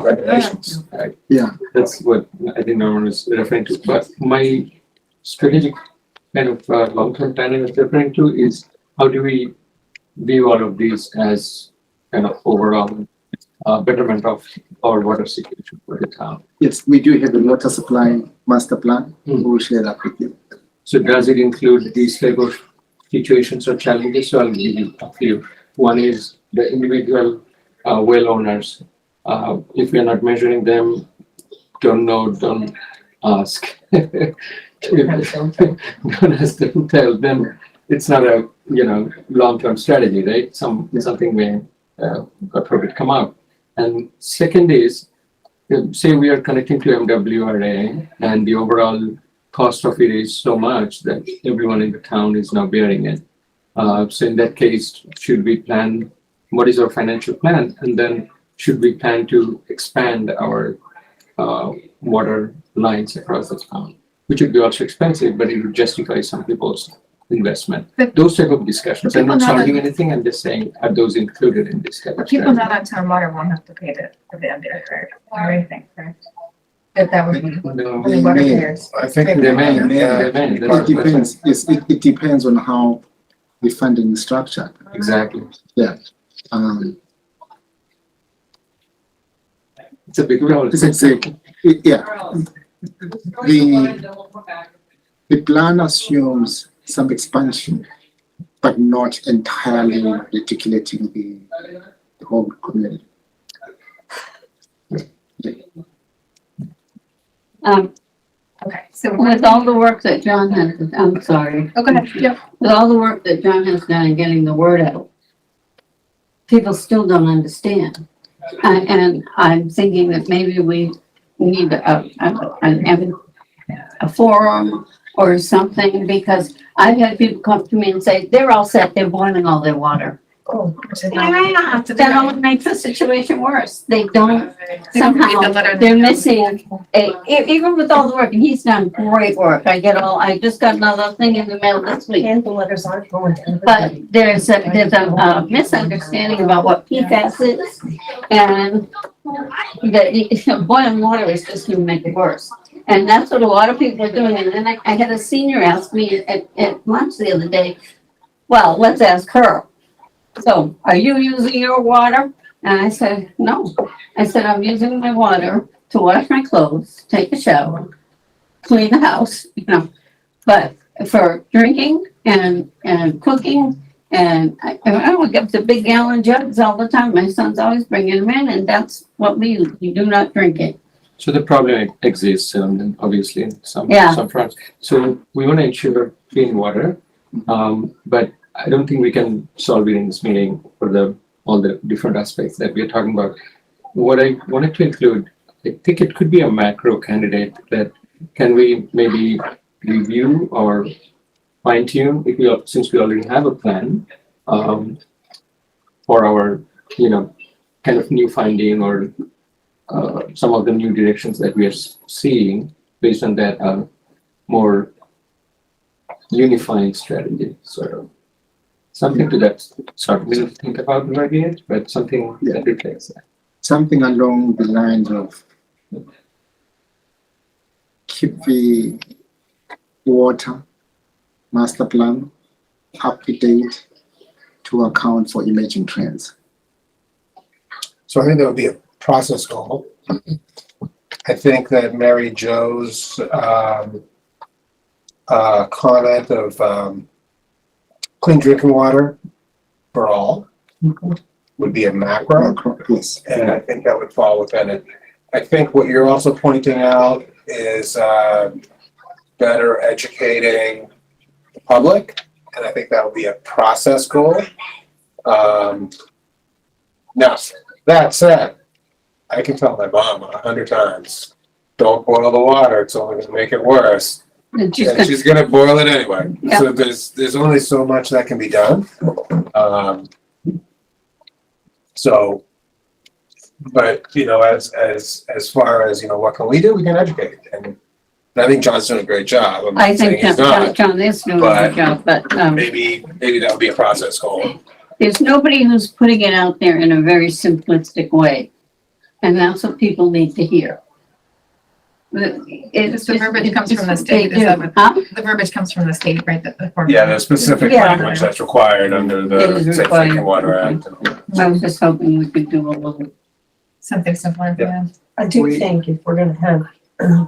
regulations. Right. Yeah. That's what I think Norman is referring to. But my strategic kind of long-term planning is referring to is how do we view all of these as kind of overall betterment of our water situation for the town? Yes, we do have a water supply master plan. We will share that with you. So does it include these type of situations or challenges? So I'll give you a few. One is the individual well owners. If we are not measuring them, don't know, don't ask. Don't ask, don't tell, then it's not a, long-term strategy, right? Something may, God forbid, come out. And second is, say we are connecting to MWRA and the overall cost of it is so much that everyone in the town is now bearing it. So in that case, should we plan, what is our financial plan? And then should we plan to expand our water lines across the town? Which would be also expensive, but it would justify some people's investment. But- Those type of discussions. but I'm not people not- solving anything, I'm just saying, are those included in this type But of people strategy? not on town water won't have to pay for the MDR or anything, correct? That would be No, only water may. payers. I think They may, yeah, they may. It That's- depends, it depends on how the funding is structured. Exactly. It's a big role. The plan assumes some expansion, but not entirely articulating the whole community. Okay, so. With all the work that John has, I'm sorry. Oh, go ahead. Yep. With all the work that John has done in getting the word out, people still don't understand. And I'm thinking that maybe we need a forum or something, because I've had people come to me and say, they're all set, they're boiling all their water. Oh. That only makes the situation worse. They don't, They don't read the somehow, letter. they're missing even with all the work, and he's done great work. I just got another thing in the mail this week. And the letters aren't going to But everybody. there's a misunderstanding about what PFAS is, and that boiling water is just gonna make it worse. And that's what a lot of people are doing. And then I had a senior ask me at lunch the other day, well, let's ask her. So, are you using your water? And I said, no. I said, I'm using my water to wash my clothes, take a shower, clean the house, But for drinking and cooking, and I would get the big gallon jugs all the time. My son's always bringing them in, and that's what we use. We do not drink it. So the problem exists, obviously, in Yeah. some fronts. So we want to ensure clean water, but I don't think we can solve it in this meeting for all the different aspects that we are talking about. What I wanted to include, I think it could be a macro candidate that can we maybe review or fine tune since we already have a plan for our, kind of new finding or some of the new directions that we are seeing based on that more unifying strategy, sort of. Something to that sort of, we don't think about Margaret, but something that reflects that. Something along the lines of keep the water master plan up to date to account for emerging trends. So I think that would be a process goal. I think that Mary Jo's comment of clean drinking water for all would be a macro, Yes. and I think that would fall within it. I think what you're also pointing out is better educating the public, and I think that would be a process goal. Now, that said, I can tell my mom 100 times, don't boil the water, it's only gonna make it worse. And And she's gonna boil it anyway. Yeah. So there's only so much that can be done. So, but as far as what can we do, we can educate, and I think John's doing a great job. I'm I not saying think he's not. John is doing a but good job, but Maybe that would be a process goal. there's nobody who's putting it out there in a very simplistic way. And that's what people need to hear. Just the verbiage comes from the state, They is that do. what- Huh? The verbiage comes from the state, right? The form. Yeah, there's specific Yeah. language that's required under It the is Safe required. Drinking Water Act. I was just hoping we could do a little. Something simpler, yeah. I do think if we're gonna have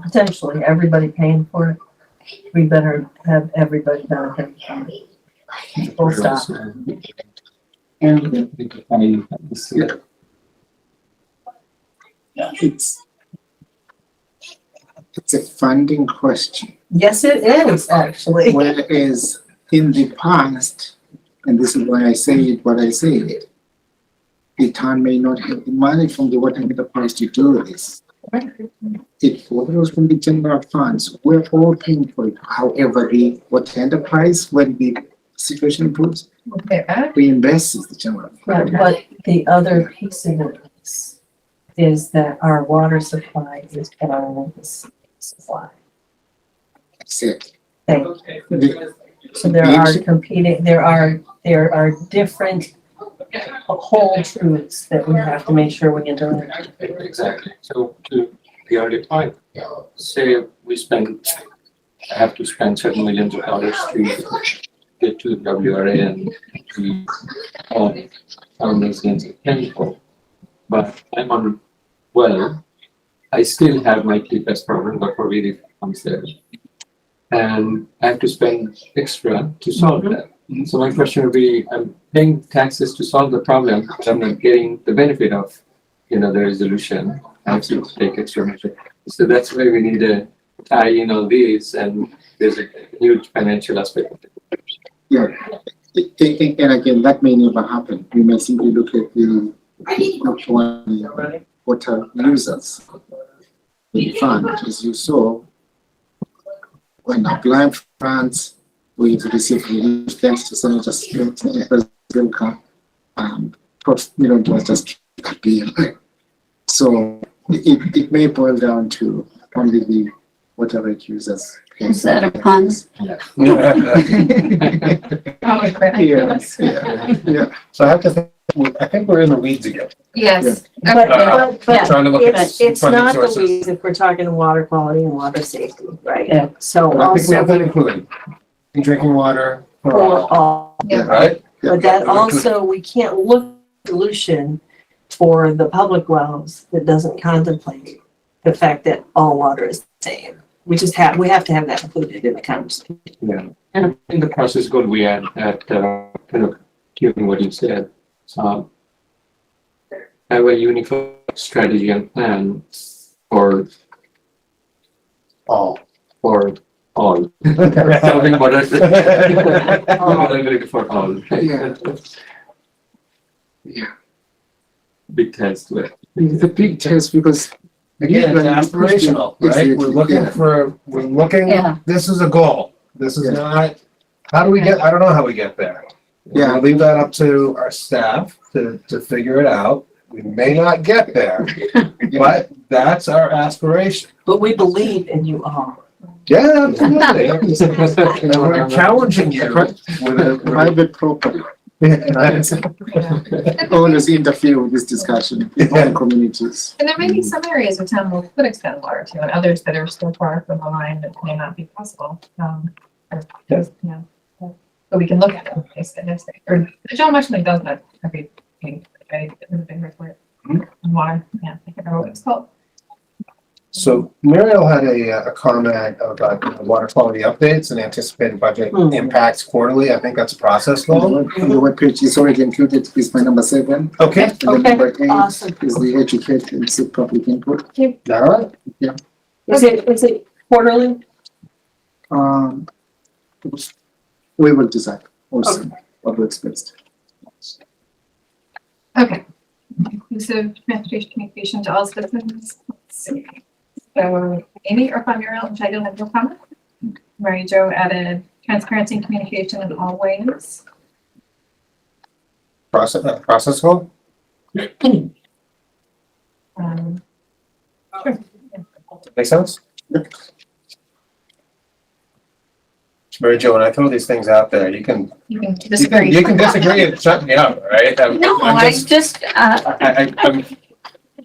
potentially everybody paying for it, we better have everybody benefit from it. Full stop. And it's a funding question. Yes, it is, actually. Whereas in the past, and this is why I say it, what I say it, the town may not have the money from the water enterprise to do this. It follows from the general funds. We're all paying for it. However, the water enterprise, when the situation improves, reinvests the general fund. But the other piece of it is that our water supply is below the supply. That's it. Thing. The- So there are competing, there are different whole truths that we have to make sure we interact. Exactly. So to the earlier point, say we have to spend certain millions of dollars to get to WRA and to our residents of chemical. But I'm on, well, I still have my PFAS problem, but for really comes there. And I have to spend extra to solve that. So my question would be, I'm paying taxes to solve the problem, but I'm not getting the benefit of, the resolution. I have to take extra measure. So that's why we need to tie in all these, and there's a huge financial aspect of it. Yeah. And again, that may never happen. We may simply look at the water users. The fund, as you saw, when applying for grants, we receive relief thanks to Senator Zilka. It was just appeal. So it may boil down to only the water rate users. Is that a pun? Yeah. So I have to think, I think we're in the weeds again. Yes. But Yeah. Trying to look at it's funding not the sources. weeds if we're talking water quality and water safety, right? Yeah. So I think we have also that included. Drinking water for for all, all, Yeah. right? but that also, we can't look at solution for the public wells that doesn't contemplate the fact that all water is the same. We have to have that included in the conversation. Yeah. And in the process goal, we had at, kind of given what you said, have a unified strategy and plan for All. all. Something about it. For all. Yeah. Yeah. Big test with. It's a big test because Again, it's aspirational, right? We're looking, Yeah. this is a goal. This is Yeah. not, how do we get, I don't know how we get there. We're Yeah. gonna leave that up to our staff to figure it out. We may not get there, but that's our aspiration. But we believe in you all. Yeah, absolutely. And we're challenging you with a, private property. Always interfere with this discussion on communities. And there may be some areas of town where we could extend water to, and others that are still far from the line that may not be possible. But we can look at it. Or John Mushman does that every meeting. There's a big report on water. Yeah, I can't remember what it's called. So Muriel had a comment about water quality updates and anticipated budget impacts quarterly. I think that's a process goal. On the webpage is already included, is my number 7. Okay, And then number 8 Awesome. is the educate and seek public input. all right. Is it quarterly? We will decide also what works best. Okay. Inclusive transportation communication to all citizens. Let's see. So Amy or Muriel, which I don't have no comment. Mary Jo added transparency and communication in all ways. Process goal? Sure. Make sense? Mary Jo, when I throw these things out there, you can disagree. You can disagree and shut me up, right? No, I'm I'm,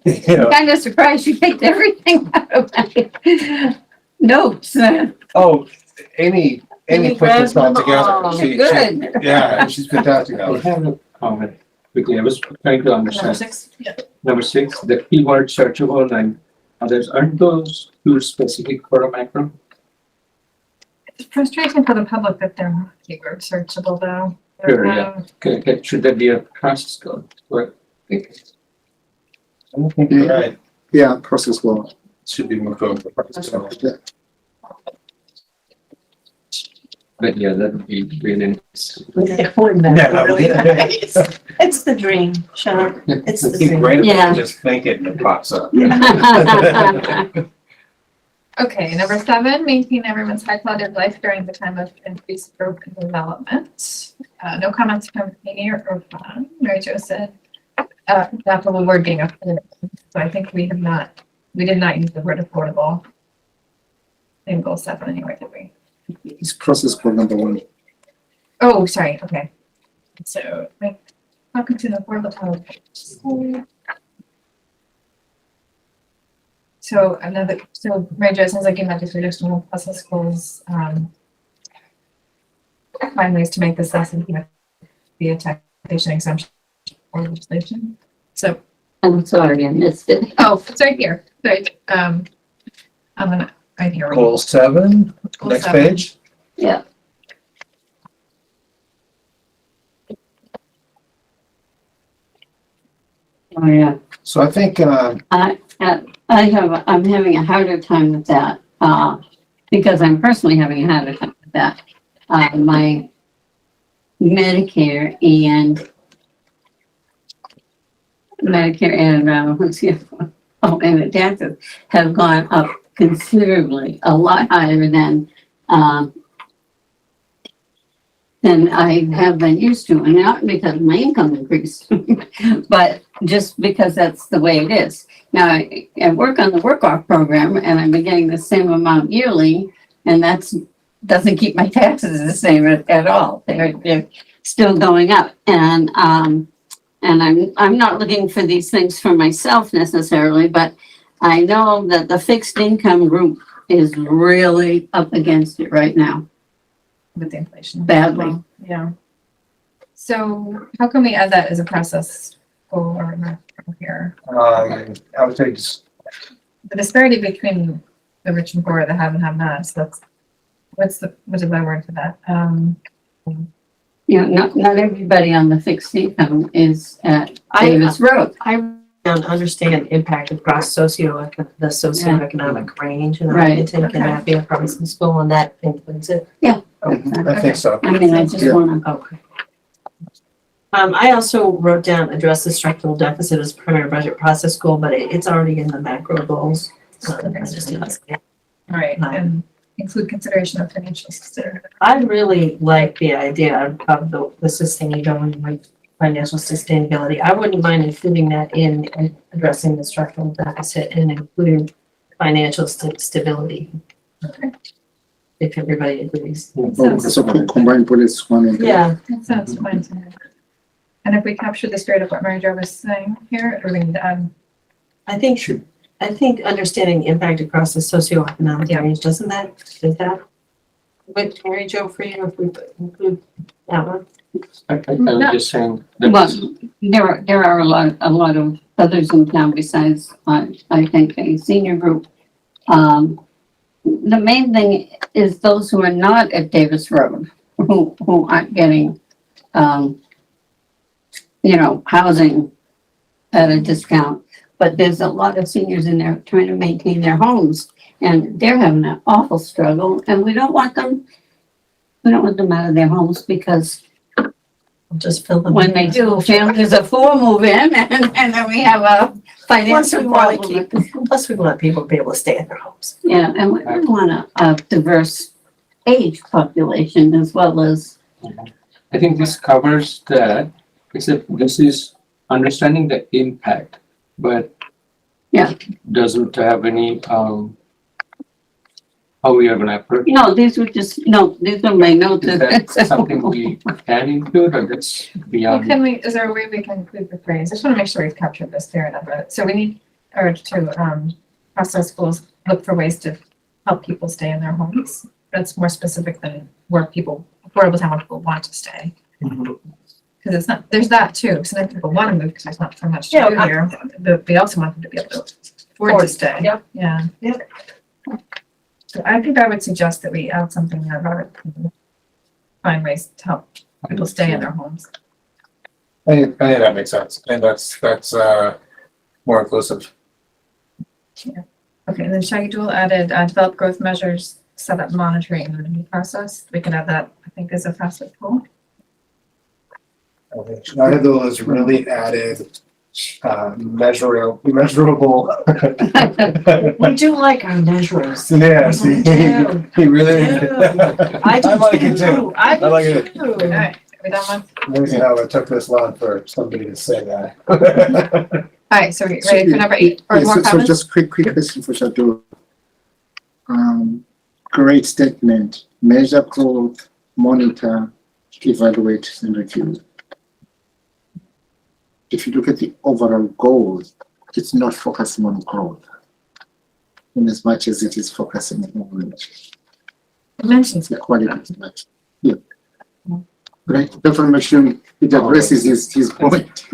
you know, kind of surprised you picked everything out of my notes. oh, Amy put this all together. Good. Yeah, she's fantastic. I have a comment quickly. I was trying to Number understand. 6. Yeah. Number 6, the keyword searchable and others, aren't those too specific for a macro? It's frustrating for the public that they're not keyword searchable though. Sure, yeah. Should that be a process code? What? I think you're right. Yeah, process well. Should be moved over to the so, But yeah, that would be really nice. Yeah, wouldn't that Yeah, be really yeah. nice? It's the dream, Sean. It's the It'd be dream. great if Yeah. I just think it and it pops up. Okay, number 7, maintain everyone's high quality of life during the time of increased growth and development. No comments from Amy or Mary Jo said, that the word being affordable. So I think we did not use the word affordable in goal 7 anyway, did we? It's process goal number 1. Oh, sorry, okay. So, like, welcome to the affordable childhood. So Mary Jo, it sounds like you meant the traditional process schools, find ways to make this less intimate via taxation exemption or legislation. So, I'm sorry, I missed it. oh, it's right here, right, I'm gonna, right here. Goal 7, Goal next 7. page. Yeah. Oh, yeah. So I think, I'm having a harder time with that, because I'm personally having a harder time with that. My Medicare and let's see, and the taxes have gone up considerably, a lot higher than I have been used to, and not because my income increased, but just because that's the way it is. Now, I work on the work-off program, and I'm getting the same amount yearly, and doesn't keep my taxes the same at all. They're still going up, and I'm not looking for these things for myself necessarily, but I know that the fixed income group is really up against it right now. With the inflation. Badly. Yeah. So how can we add that as a process goal or not here? I would say just, The disparity between the rich and poor, the have and have nots, what's the word for that? You know, not everybody on the fixed income is at Davis Road. I don't understand impact across the socioeconomic range, and I Right. think can that be a process goal, and that includes it? I think so. I mean, I just Yeah. wanna, Okay. I also wrote down address the structural deficit as primary budget process goal, but it's already in the macro goals. So I just didn't- All right, and include consideration of financial stability. I really like the idea of the sustainability, like financial sustainability. I wouldn't mind including that in addressing the structural deficit and including financial stability. Okay. If everybody agrees. So combine bullets 1 and 2. Yeah, That sounds fine to me. And if we capture the spirit of what Mary Jo was saying here, or we need to add, I think understanding impact across the socioeconomic Yeah. range, is that what, Mary Jo, for you, if we include that one? I was No. just saying well, that there are a lot of others in town besides, I think, a senior group. The main thing is those who are not at Davis Road, who aren't getting, housing at a discount. But there's a lot of seniors in there trying to maintain their homes, and they're having an awful struggle, and we don't want them out of their homes, because Just fill them. when they do, families of 4 move in, and then we have a financial wanna problem. Plus, we want people to be able to stay in their homes. Yeah, and we want a diverse age population as well as, I think this covers that, except this is understanding the impact, but Yeah. doesn't have any, how we are gonna approach. these are my notes. Is that something we can include, or that's well, beyond? is there a way we can include the phrase? I just want to make sure we've captured this fair enough. So we need, or to, process schools, look for ways to help people stay in their homes. That's more specific than where affordable town where people want to stay. Mhm. Because it's not, there's that too. Sometimes people want to move because there's not so much to Yeah, do here, but we also want them to be able to afford to stay. Yep. Yeah. Yep. So I think I would suggest that we add something about find ways to help people stay in their homes. I think that makes sense, and that's more inclusive. Okay, and then Shaggy Jewel added, develop growth measures, set up monitoring and review process. We can add that, I think, as a facet goal. Schneider has really added, measurable. We do like our measures. Yes, We do. he really. I do like it too. I do like it. too. All right, are we done with? Amazing how it took this long for somebody to say that. All right, so we ready for number 8 or Yeah, more so comments? just quick question for Shadu. Great statement, measure growth, monitor, evaluate and review. If you look at the overall goals, it's not focusing on growth in as much as it is focusing on It mentions the quality of life. Yeah. Right, information, it addresses his point.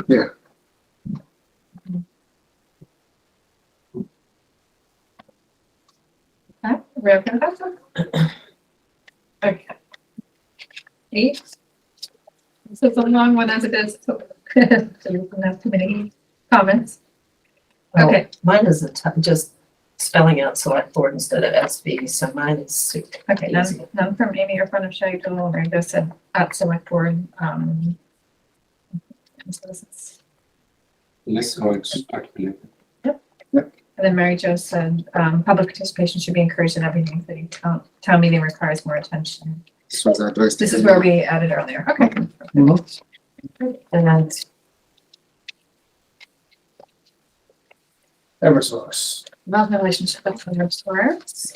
Yeah. Okay, we're okay with that? Okay. 8. This is a long one as it is, so we don't have too many comments. Oh, Okay. Mine is just spelling out select board instead of SB, so mine is super Okay, easy. none from Amy or front of Shaggy Jewel, or just said at select board, Like how it's articulated. And then Mary Jo said, public participation should be encouraged in everything, the town meeting requires more attention. This was addressed. This is where we added earlier, okay. And Eversource. Develop relationship with the stores.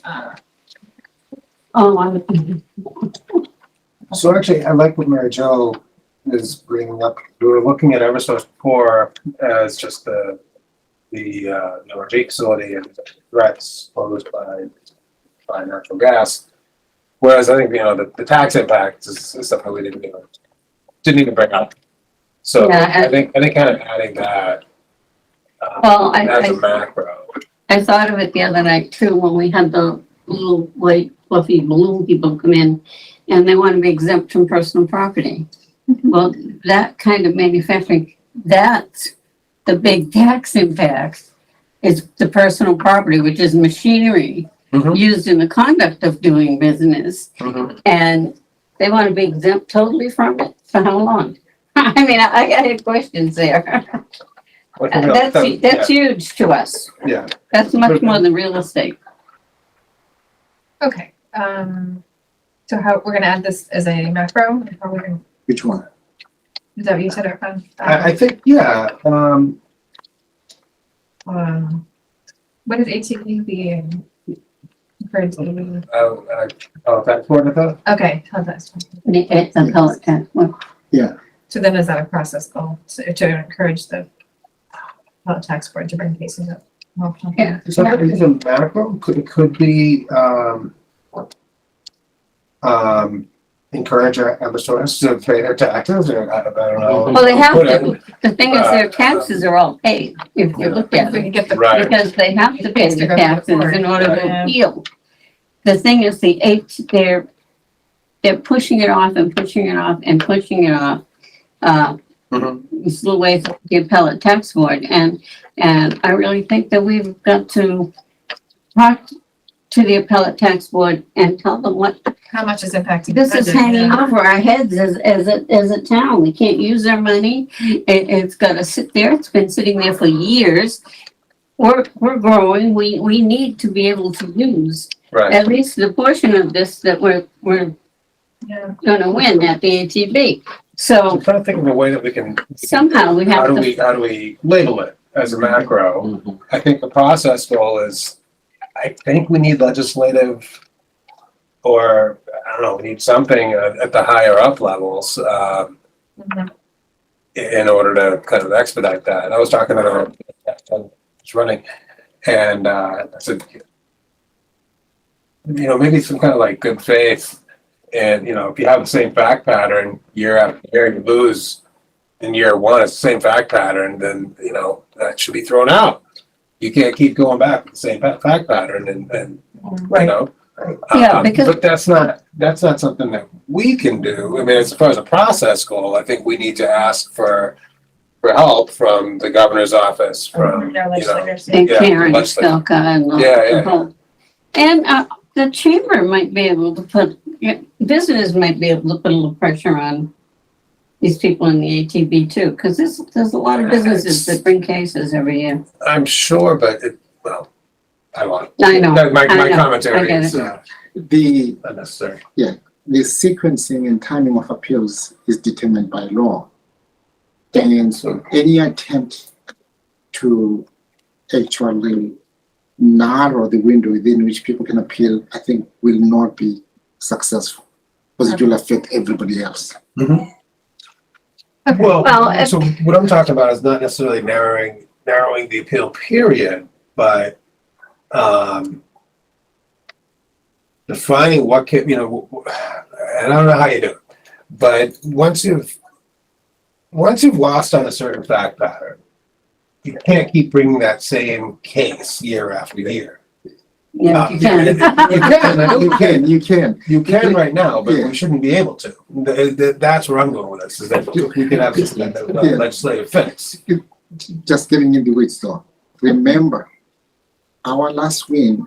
Oh, I'm, So actually, I like what Mary Jo is bringing up. We were looking at Eversource before as just the RG facility and threats posed by natural gas. Whereas I think, the tax impact is something we didn't even bring up. So Yeah, I think kind of adding that well, as a I macro. thought of it the other night too, when we had the little white fluffy balloon people come in and they want to be exempt from personal property. Well, that kind of manufacturing, that's the big tax impact is the personal property, which is machinery Mhm. used in the conduct of doing business. Mhm. And they want to be exempt totally from it. For how long? I mean, I had questions there. That's huge to us. Yeah. That's much more than real estate. Okay, so how, we're gonna add this as a macro, how we're gonna, Which one? is that what you said, Irfan? I think, yeah, What is ATV being encouraged to do? that's what I thought. Okay, how's that? It's a pellet tax. Well, So then is that a process goal to encourage the tax board to bring cases up? Well, Yeah. So that is a macro, could be, encourage our Eversource to pay their taxes, or I don't know. Well, they have Put to. it- The thing is, their taxes are all paid, if you look at If we it. can get the. Right. Because they have to pay the taxes in order to Yeah. appeal. The thing is, they're pushing it off and pushing it off and pushing it off. Mhm. It's the way of the appellate tax board, and I really think that we've got to talk to the appellate tax board and tell them what, How much is impacting? this is budget, hanging yeah. over our heads as a town. We can't use our money. It's gotta sit there. It's been sitting there for years. We're growing. We need to be able to use Right, at least the portion of this that we're Yeah. gonna win at the ATV. I'm So trying to think of a way that we can. somehow we How have do to, how do we label it as a macro? I think the process goal is, I think we need legislative, or, I don't know, we need something at the higher up levels, Mhm. in order to kind of expedite that. I was talking about, I was running, and, I said, maybe some kind of like good faith, and, if you have the same fact pattern year after year, you lose in year one, it's the same fact pattern, then, that should be thrown out. You can't keep going back with the same fact pattern and, Yeah, because- But that's not something that we can do. I mean, as far as a process goal, I think we need to ask for, for help from the governor's office, from, Our you know. legislators. And Yeah, Karen let's say- Stelka and Yeah, yeah. the whole. And, the chamber might be able to put, visitors might be able to put a little pressure on these people in the ATB too, because there's a lot of businesses that bring cases every year. I'm sure, but well, I want. I know, My I know, commentary I get is it. The unnecessary. sequencing and timing of appeals is determined by law. And So, any attempt to actually narrow the window within which people can appeal, I think will not be successful. Because it will affect everybody else. well, so what I'm talking about is not necessarily narrowing the appeal period, but defining what can, and I don't know how you do it, but once you've lost on a certain fact pattern, you can't keep bringing that same case year after year. Yeah, you can. You can, I know you can. You can. You can right now, but Yeah. we shouldn't be able to. That's where I'm going with this, is that we could have a Yeah. legislative fix. Just getting in the weeds though. Remember, our last win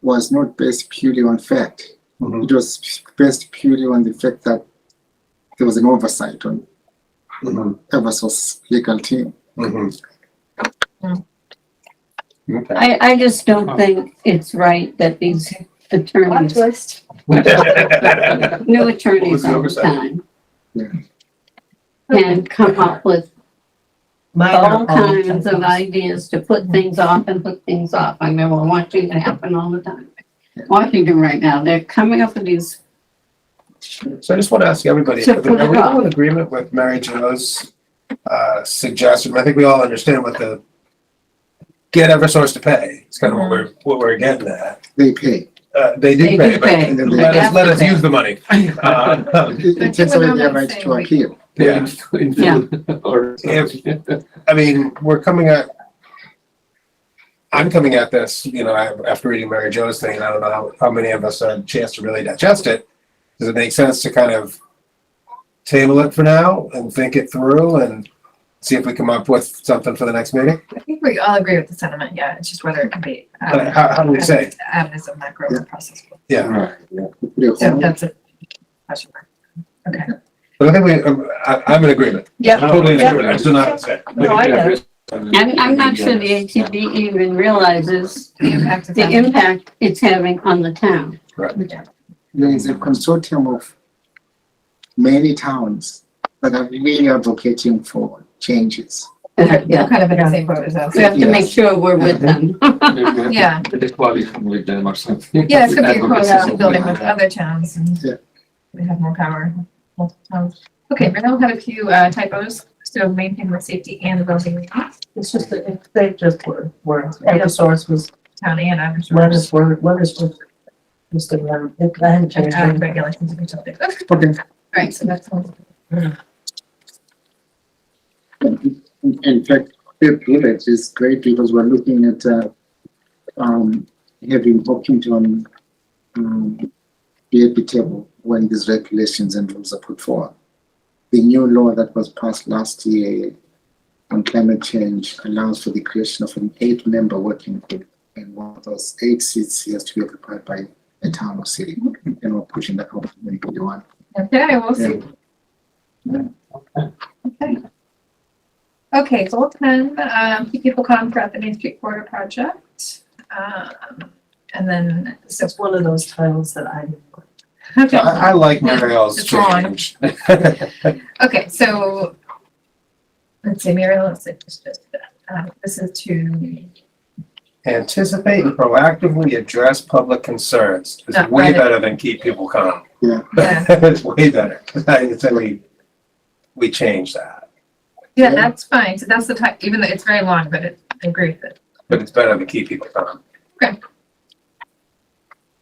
was not based purely on fact. Mhm. It was based purely on the fact that there was an oversight on Mhm. Eversource legal team. Mhm. Okay. I just don't think it's right that these attorneys, new attorneys all the time, Yeah. can come up with Mine all are kinds of typos. ideas to put things off and put things off. I remember Washington happen all the time. Washington right now, they're coming up with these, So I just want to ask everybody, To are put it we all off. in agreement with Mary Jo's suggestion? I think we all understand what get Eversource to pay. It's kind of what we're getting at. They pay. They They do pay, do but pay. let us use the money. It takes away their right to appeal. Yeah. Yeah. Or. I mean, I'm coming at this, after reading Mary Jo's thing, and I don't know how many of us had a chance to really digest it. Does it make sense to kind of table it for now and think it through and see if we come up with something for the next meeting? I think we all agree with the sentiment, yeah, it's just whether it can be. How do we say? Avenues of macro Yeah. process. Yeah, Right. Put it So home. that's a question mark. Okay. but I think I'm in agreement. Yeah. Totally in agreement. I still not say. No, I get it. I'm not sure the ATB even realizes The impact of the that. impact it's having on the town. There is a consortium of many towns that are really advocating for changes. They're Yeah, kind of in the same boat as us. we have to make sure we're with them. Yeah. The coalition with them or something. Yeah, it's gonna be a Advocacy coalition of building them. with other towns and Yeah. we have more power, multiple towns. Okay, Renell had a few typos, so maintain with safety and well-being, It's just that if they just were, Eversource was, town and average. letters were, just I hadn't changed And anything. regulations of utilities. Okay, Okay. all right, so that's all. In fact, it is great because we're looking at having Hopkinton be at the table when these regulations and rules are put forward. The new law that was passed last year on climate change allows for the creation of an 8-member working group, and one of those 8 seats has to be occupied by a town or city, and we're pushing that out to 2021. Okay, we'll see. Okay. Okay, goal 10, keep people calm throughout the Main Street Corridor project. And then, so, It's one of those titles that I didn't like. okay, I like Mariel's It's long. change. okay, so let's see, Muriel, let's see, this is to, Anticipate and proactively address public concerns is Not way right. better than keep people calm. Yeah. It's way better. I'd say we change that, yeah, that's fine. So that's the type, even though it's very long, but I agree with it. but it's better than keep people calm.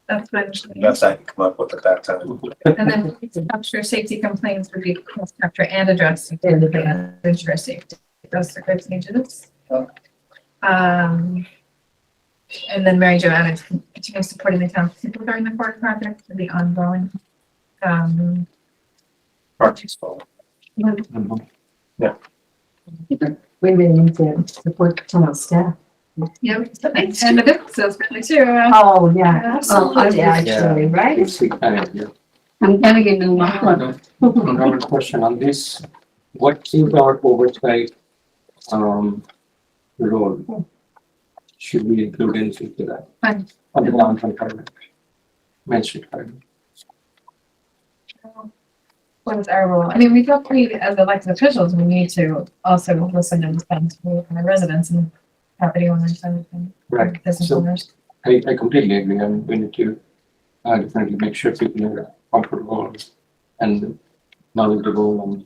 That's fine. The best I can come up with at that time. And then capture safety complaints would be capture and address and ensure safety. Those are good changes. And then Mary Jo added continue supporting the town people during the court project and the ongoing. Archie's fault. Mhm. We may need to support town staff. Yeah, and the businesses really too. Oh, yeah, absolutely, Yeah. actually, right? It's the kind of, yeah. I'm getting a new muffler. Another question on this, what is our oversight, role? Should we include anything to that? Fine. On the downtown part, Main Street part. What is our role? I mean, we feel pretty, as elected officials, we need to also listen and respond to our residents and property owners and Right, business so- owners. I completely agree, and we need to, definitely make sure people are comfortable and knowledgeable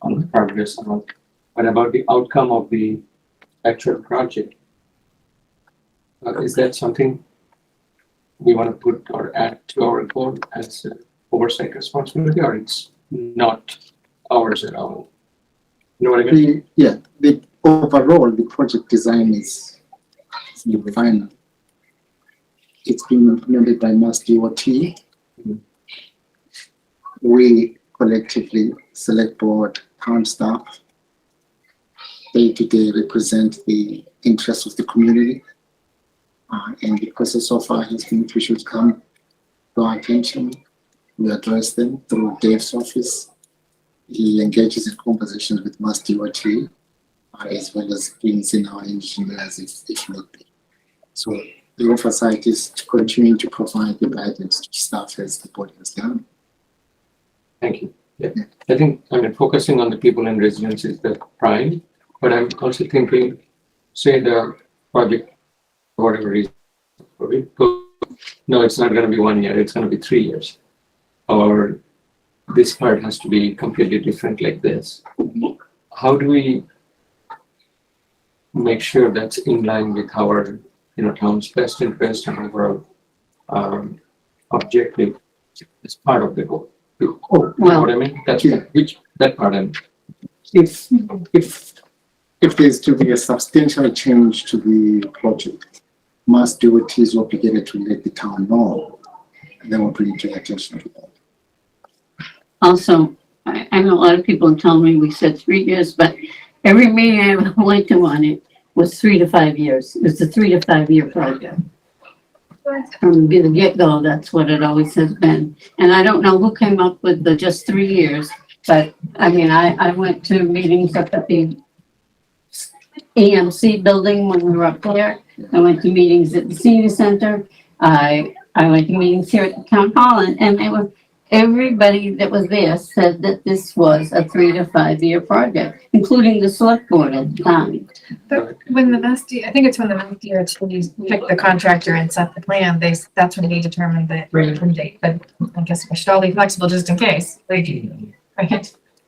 on the progress and all. But about the outcome of the actual project, is that something we want to put or add to our goal as an oversight responsibility, or it's not ours at all? You know what I mean? The overall, the project design is the final. It's been implemented by Mass DOT. Mhm. We collectively, select board, town staff, day-to-day represent the interests of the community. And the process so far has been issues come to our attention. We address them through Dave's office. He engages in conversations with Mass DOT, as well as brings in our engineers if need be. So the oversight is to continue to provide the guidance to staff as the board has done. Thank you. Yeah, I think, focusing on the people and residents is the prime, but I'm also thinking, say the project, for whatever reason, no, it's not gonna be 1 year, it's gonna be 3 years. Or this part has to be completely different like this. How do we make sure that's in line with our, town's best interest and overall, objective as part of the goal? You know what I mean? That's that part I'm. If there's to be a substantial change to the project, Mass DOT is obligated to let the town know, and then we'll bring it to their attention to that. Also, I know a lot of people tell me we said 3 years, but every meeting I went to on it was 3 to 5 years. It was a 3 to 5 year project. From the get-go, that's what it always has been. And I don't know who came up with the just 3 years, but I went to meetings up at the EMC building when we were up there. I went to meetings at the senior center. I went to meetings here at the town hall, and it was, everybody that was there said that this was a 3 to 5 year project, including the select board at the time. But when the Mass I think it's when the Mass DOT picked the contractor and set the plan, that's when they determined the open date, but I guess we should all be flexible just in case, right?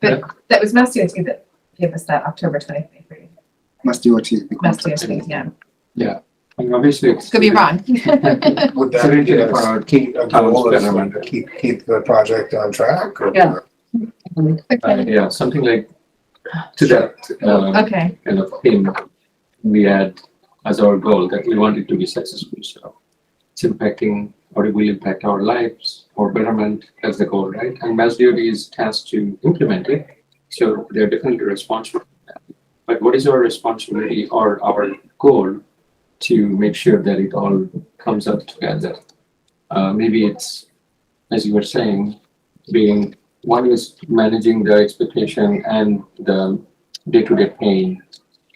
But that was Mass DOT that gave us that October 2023. Mass DOT. Mass DOT, yeah. Obviously, it's. Could be wrong. Would that Seventy be for our keep a goal town's is betterment. to keep the project on track? Or? Yeah. Yeah, something like to that, Okay, kind of thing, we had as our goal that we want it to be successful. So it's impacting, or it will impact our lives or betterment. That's the goal, right? And Mass DOT is tasked to implement it. So they're definitely responsible for that. But what is our responsibility or our goal to make sure that it all comes up together? Maybe it's, as you were saying, being one is managing the expectation and the day-to-day pain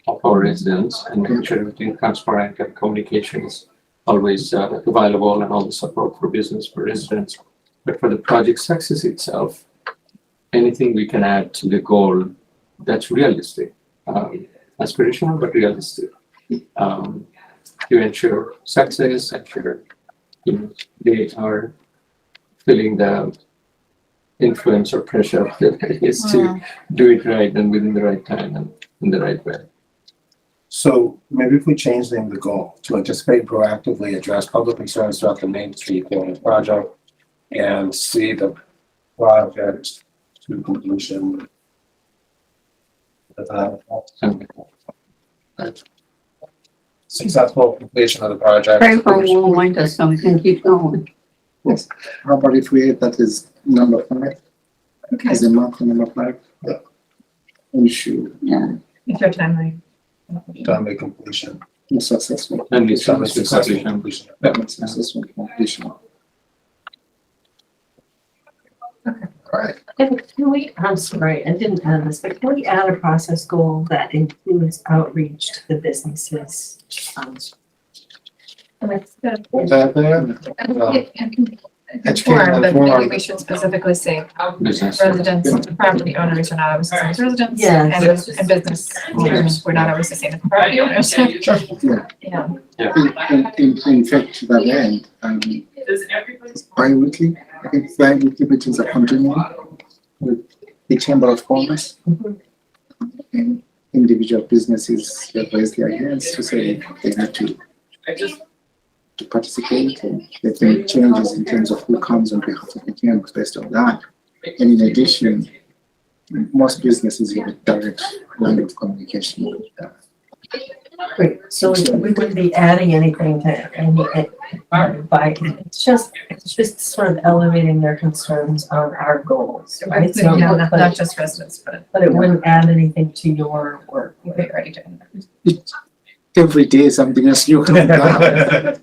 of our residents and making sure everything transparent and communication is always available and all the support for business for residents. But for the project success itself, anything we can add to the goal that's realistic, aspirational but realistic, to ensure success, ensure they are feeling the influence or pressure is to do it right and within the right time and in the right way. So maybe if we change the goal to anticipate proactively address public concerns throughout the Main Street Building project and see the project to completion. Successful completion of the project. Pray for a warm winter so we can keep going. How about if we add that as number 5, okay. as a marker number 5? Yeah. We should. Yeah. If you're timely. Timely completion. Successful. And it's Timely successful successful completion. completion. Successful completion. All right. And can we, I'm sorry, I didn't add this, but can we add a process goal that includes outreach to the businesses? That's good. Was that there? Inform, but maybe we should specifically say Business. residents, property owners are not always the same as residents. Yes. And business owners, we're not always the same as property owners. Yeah. Yeah. In fact, to that end, bi-weekly, I think bi-weekly meetings are continuing with the Chamber of Commerce. And individual businesses have raised their hands to say they need to participate and that there are changes in terms of who comes on behalf of the Chamber based on that. And in addition, most businesses have a direct line of communication with Great, so we wouldn't be adding anything to any, by, it's just sort of elevating their concerns on our goals, right? So, Yeah, not but just residents, but it wouldn't add anything to your work. we're already doing that. every day something else new comes down.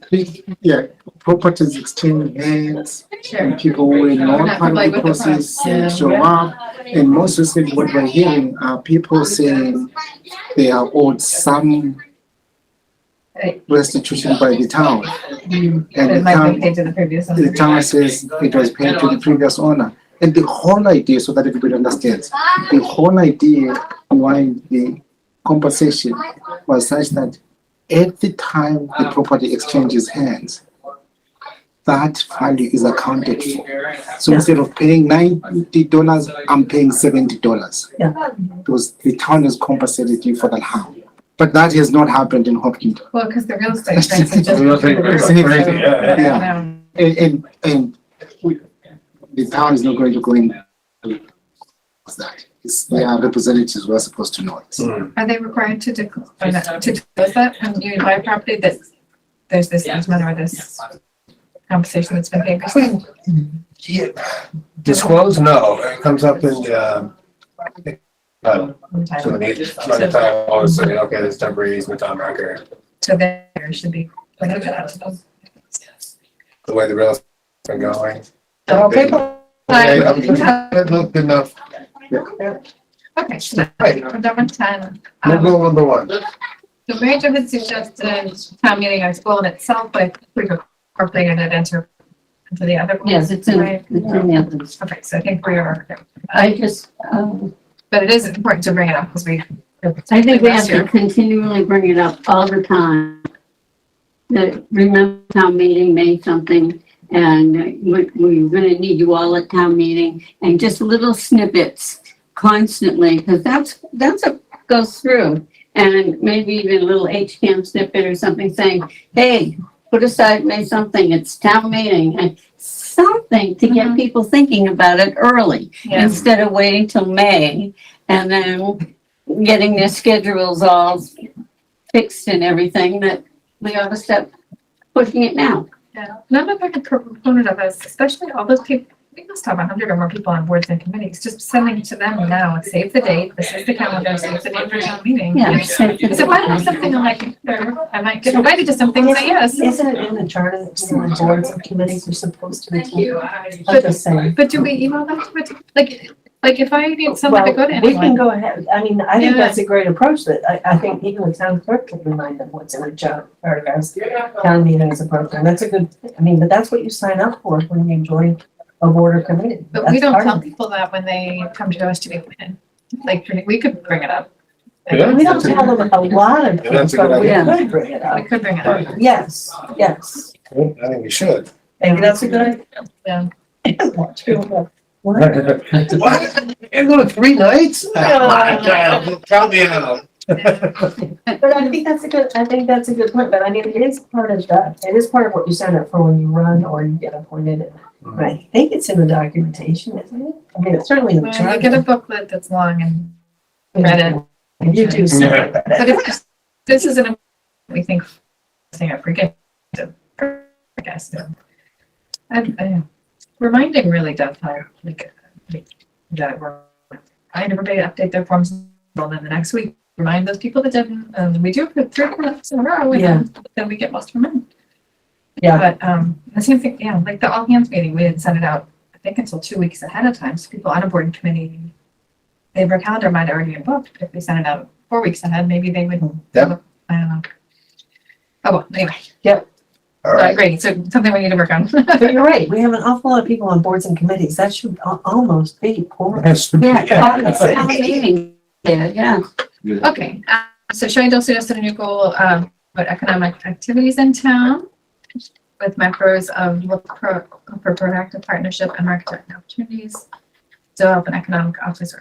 Yeah, properties exchange hands, and people who are not Not part of familiar the with the process process. show up. And most recently, what we're hearing are people saying they are owed some restitution by the town. And It the might be town, paid to the previous. the town says it was paid to the previous owner. And the whole idea, so that everybody understands, the whole idea behind the compensation was such that at the time the property exchanges hands, that value is accounted for. So instead of paying $90, I'm paying $70. Yeah. Because the town has compensated you for that harm. But that has not happened in Hopkinton. Well, because the real estate prices just. Real estate prices are crazy, yeah. Yeah. And the town is not going to go in that. It's their representatives who are supposed to know it. Are they required to disclose that when you buy a property that there's this easement or this compensation that's been paid recently? Yeah. Disclose, no, it comes up in, so the time always saying, okay, there's temporary easement on record. So there should be. The way the real estate's been going. Okay. It looked enough. Okay, so Right, we're done with 10. we'll go number one. The Major had suggested town meeting as goal in itself, but we've incorporated it into the other. ones, Yes, it's in, right? it's in the others. Okay, so I think we are, I just, but it is important to bring it up because we. I think we have to continually bring it up all the time. That remember town meeting made something and we're gonna need you all at town meeting and just little snippets constantly, because that's what goes through. And maybe even a little HCAM snippet or something saying, hey, put aside May something, it's town meeting, and something to get people thinking about it early. Yeah. Instead of waiting till May and then getting their schedules all fixed and everything, that we ought to start pushing it now. Yeah, none of them are proponent of us, especially all those people, we must have 100 or more people on boards and committees, just sending it to them now, and save the date, this is the calendar, save the date for town meeting. Yeah. So if I have something I'm like, I might get invited to something and say yes. Isn't it in the charter that the boards and committees are supposed to be? I'm just saying. But do we email them to it? Like if I need someone to go to Well, we can anyone, go ahead, I mean, I think Yeah. that's a great approach, that I think even the town clerk can remind them what's in the charter, or guys, town meeting is a program, that's a good, I mean, but that's what you sign up for when you join a board or committee. but we That's don't part tell of it. people that when they come to us to be appointed. Like, we could bring it up. Yeah. We don't tell them a lot of Yeah, that's things, a good but we idea. could bring it We up. could bring it up. Yes, yes, I think we should. maybe that's a good Yeah. idea. What? What? You're going 3 nights? Count me out. But I think that's a good point, but I mean, it is part of that, it is part of what you sign up for when you run or you get appointed. But I think it's in the documentation, isn't it? I mean, it's certainly in the Well, you get a charter. booklet that's long and read it. You do. Yeah. But if this is an, we think, thing I forget to, I guess. Reminding really does help, like, that we're, I never update their forms, and then the next week, remind those people that didn't, and we do it for 3 months in a row, Yeah. and then we get most of them in. Yeah. But, the same thing, yeah, like the all hands meeting, we didn't send it out, I think until 2 weeks ahead of time, so people on a board committee, their calendar might already be booked, if we sent it out 4 weeks ahead, maybe they would. Yep. I don't know. Oh, well, anyway, All right. great, so something we need to work on. But you're right, we have an awful lot of people on boards and committees. That should almost be poor. Yeah, meeting there, yeah. Okay, so Shelley Dill suggested a new goal, about economic activities in town with members of look for proactive partnership and market opportunities, develop an economic office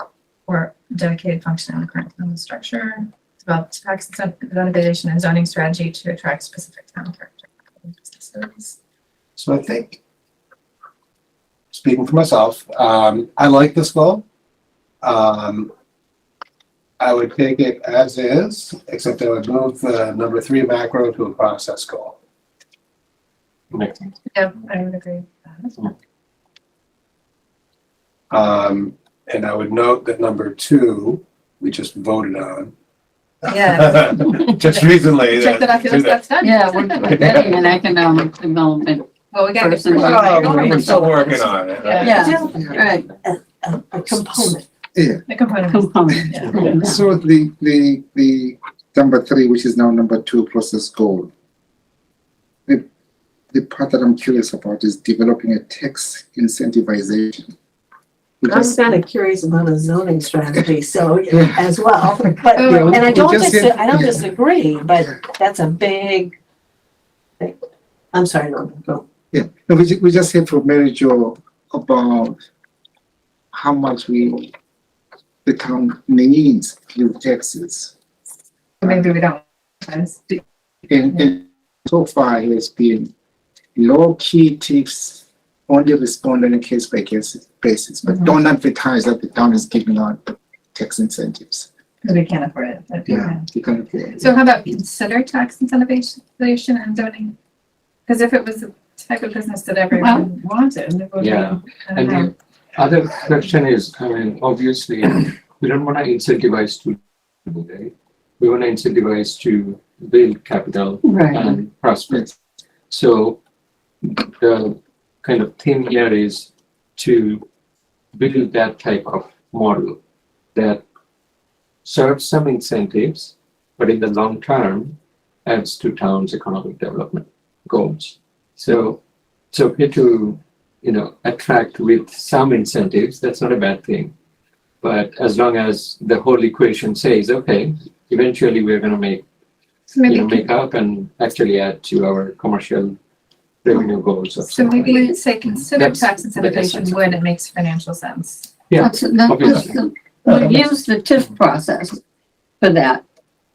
or dedicated function in the current town structure, develop tax incentivization and zoning strategy to attract specific town character businesses. So I think, speaking for myself, I like this goal. I would take it as is, except I would move the number 3 macro to a process goal. Makes sense. Yep, I would agree with that. And I would note that number 2, we just voted on. Yeah. Just recently. Check that off your list, that's done. Yeah, we're getting an economic development. Well, we gotta get. Person. We're still working on it. right? Yeah, right, A component. The component. component. Yeah. So the number 3, which is now number 2, process goal. The part that I'm curious about is developing a tax incentivization. We I'm just- kind of curious about a zoning strategy, so as well, but, Oh, and I don't just I don't yeah. disagree, but that's a big thing. I'm sorry, Norman, go. Yeah, no, we just heard from Mary Jo about how much the town needs through taxes. Maybe we don't. And so far it has been low-key tips, only respond on a case-by-case basis, but don't advertise that the town is giving out tax incentives. Because we can't afford it. But, Yeah, you can afford it. So how about consider tax incentivization and zoning? Because if it was the type of business that everyone wanted, it would be. Yeah, I don't And know. the other question is, I mean, obviously, we don't want to incentivize to, right? We want to incentivize to build capital Right, and prosper. So the kind of theme here is to build that type of model that serves some incentives, but in the long term adds to town's economic development goals. So it's okay to, attract with some incentives, that's not a bad thing. But as long as the whole equation says, okay, eventually we're gonna make So maybe, make up and actually add to our commercial revenue goals. Of so some maybe kind. you say consider That's tax the incentivization essence. when it makes financial sense. Yeah, that's obviously. we've used the TIF process for that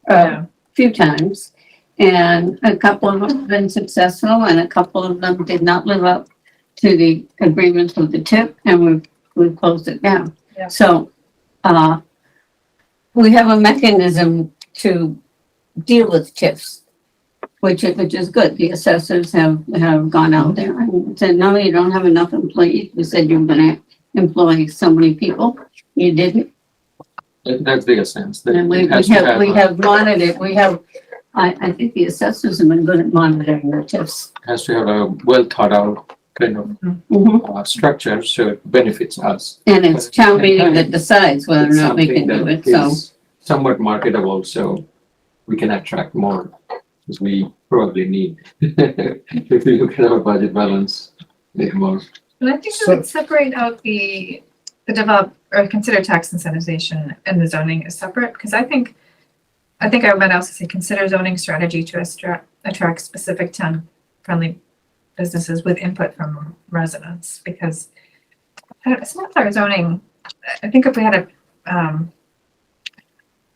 a few times. And a couple of them have been successful and a couple of them did not live up to the agreements of the TIF and we've closed it down. Yeah. So, we have a mechanism to deal with TIFs, which is good. The assessors have gone out there and said, no, you don't have enough employees. You said you were gonna employ so many people. You didn't. That's the essence. That And we it has to have monitored, I think the assessors have been good at monitoring the TIFs. has to have a well thought out kind of structure so it benefits us. And it's town meeting that decides whether or It's not we something can do that it, so. is somewhat marketable, so we can attract more, as we probably need. If we look at our budget balance, need more. But I think we would separate out the develop or consider tax incentivization and the zoning as separate, because I think I might also say consider zoning strategy to attract specific town-friendly businesses with input from residents, because some of our zoning, I think if we had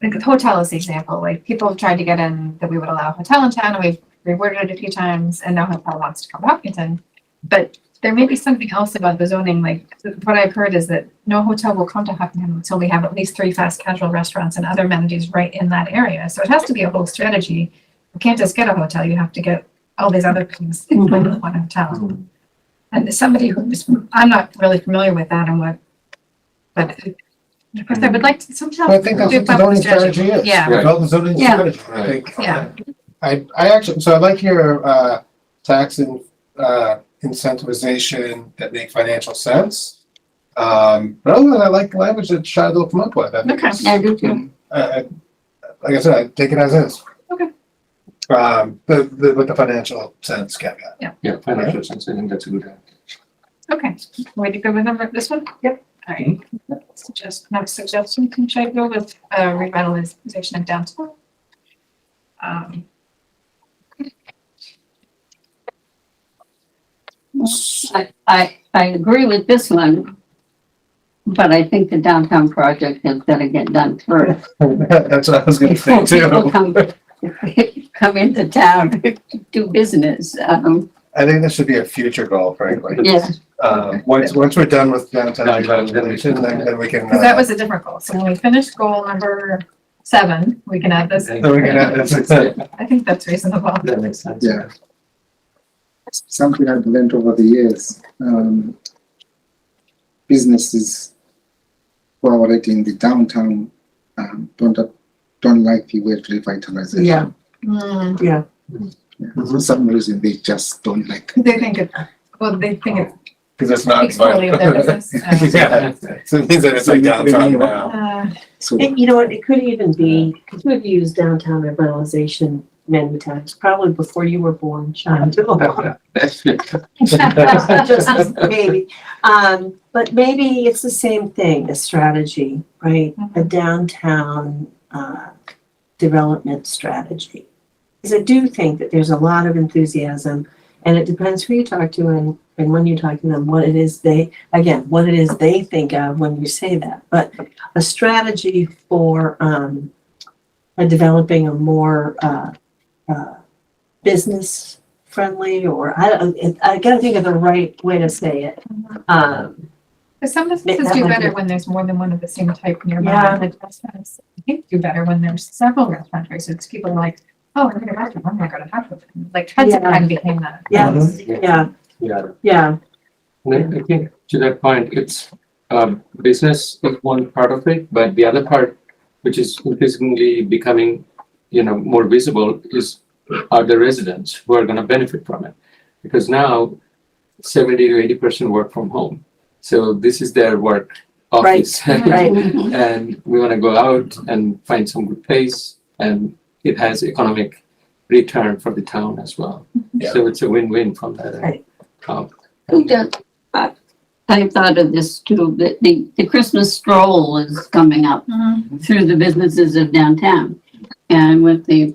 like the hotel is the example, like people have tried to get in that we would allow a hotel in town and we've reworded it a few times and no hotel wants to come to Hopkinton. But there may be something else about the zoning, like what I've heard is that no hotel will come to Hopkinton until we have at least 3 fast casual restaurants and other amenities right in that area. So it has to be a whole strategy. You can't just get a hotel, you have to get all these other things in one hotel. And as somebody who I'm not really familiar with that and but Because I would like to somehow. I think that's do what the public zoning strategy is. Yeah, Right. Develop zoning Yeah. strategy, I Right. think. Yeah. I actually, so I like your, tax and, incentivization that make financial sense. But other than that, I like the language that Shiloh come up with. I think Okay. it's- I do too. Like I said, I take it as is. Okay. With the financial sense caveat. Yeah, financial sense, I think that's a good idea. okay. Ready to go with number, this one? Yep. All right. Next suggestion, can I go with, revitalization of downtown? I agree with this one, but I think the downtown project has got to get done first. That's what I was gonna say People too. come into town to do business. I think this should be a future goal, frankly. Yeah, Once we're done with downtown Downtown revitalization, then we can. Because that was a different goal. So when we finish goal number 7, we can add this. Then we can add this. I think that's reasonable. That makes sense. Yeah. Something I've learned over the years, businesses who are already in the downtown, don't like the word revitalization. Yeah. Hmm. Yeah. For some reason, they just don't like it. They think it, well, they think it Because it's not. speaks poorly of their business. Yeah, so it means that it's like downtown now. So You know what, it could even be, because we've used downtown revitalization many times, probably before you were born, Sean. That's it. Just maybe. But maybe it's the same thing, a strategy, right? A downtown development strategy. Because I do think that there's a lot of enthusiasm, and it depends who you talk to and when you talk to them, what it is they think of when you say that. But a strategy for developing a more business friendly, or I gotta think of the right way to say it. Because some businesses That do might better be- when there's more than one of the same type nearby. Yeah. And the restaurants, I think, do better when there's several restaurant choices. People are like, oh, I'm gonna restaurant, I'm not gonna have it. Like Hudson Yeah. kind of became that. Yeah, Mhm. yeah, Yeah, yeah, and I think to that point, it's, business is one part of it, but the other part, which is increasingly becoming, more visible, are the residents who are gonna benefit from it. Because now 70 to 80% work from home. So this is their work office. right. And we wanna go out and find some good place, and it has economic return for the town as well. Yeah. So it's a win-win from that end. Right. Who does- I thought of this too, that the Christmas stroll is coming up through the businesses of downtown. And with the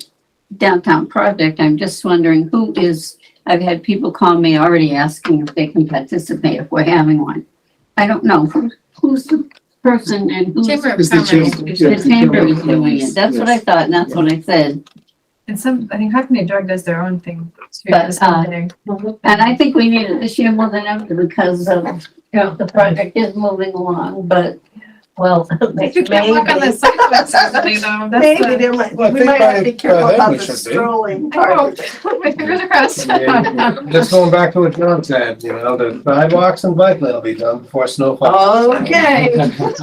downtown project, I'm just wondering I've had people call me already asking if they can participate if we're having one. I don't know, who's the person and who's Chamber of It's the Commerce. chamber. the chamber is doing it. That's what I thought, and that's what I said. And I think Hackney Drug does their own thing too. But, this whole thing. And I think we need it this year more than ever because of, the project is moving along, but, well, If you can't walk on the sidewalks, certainly, though, that's maybe the. there might, Well, I we think might have to be by careful then about we the should be. strolling I part. hope. My fingers are crossed. Just going back to what John said, the sidewalks and bike lane will be done before snow falls. Okay. I hope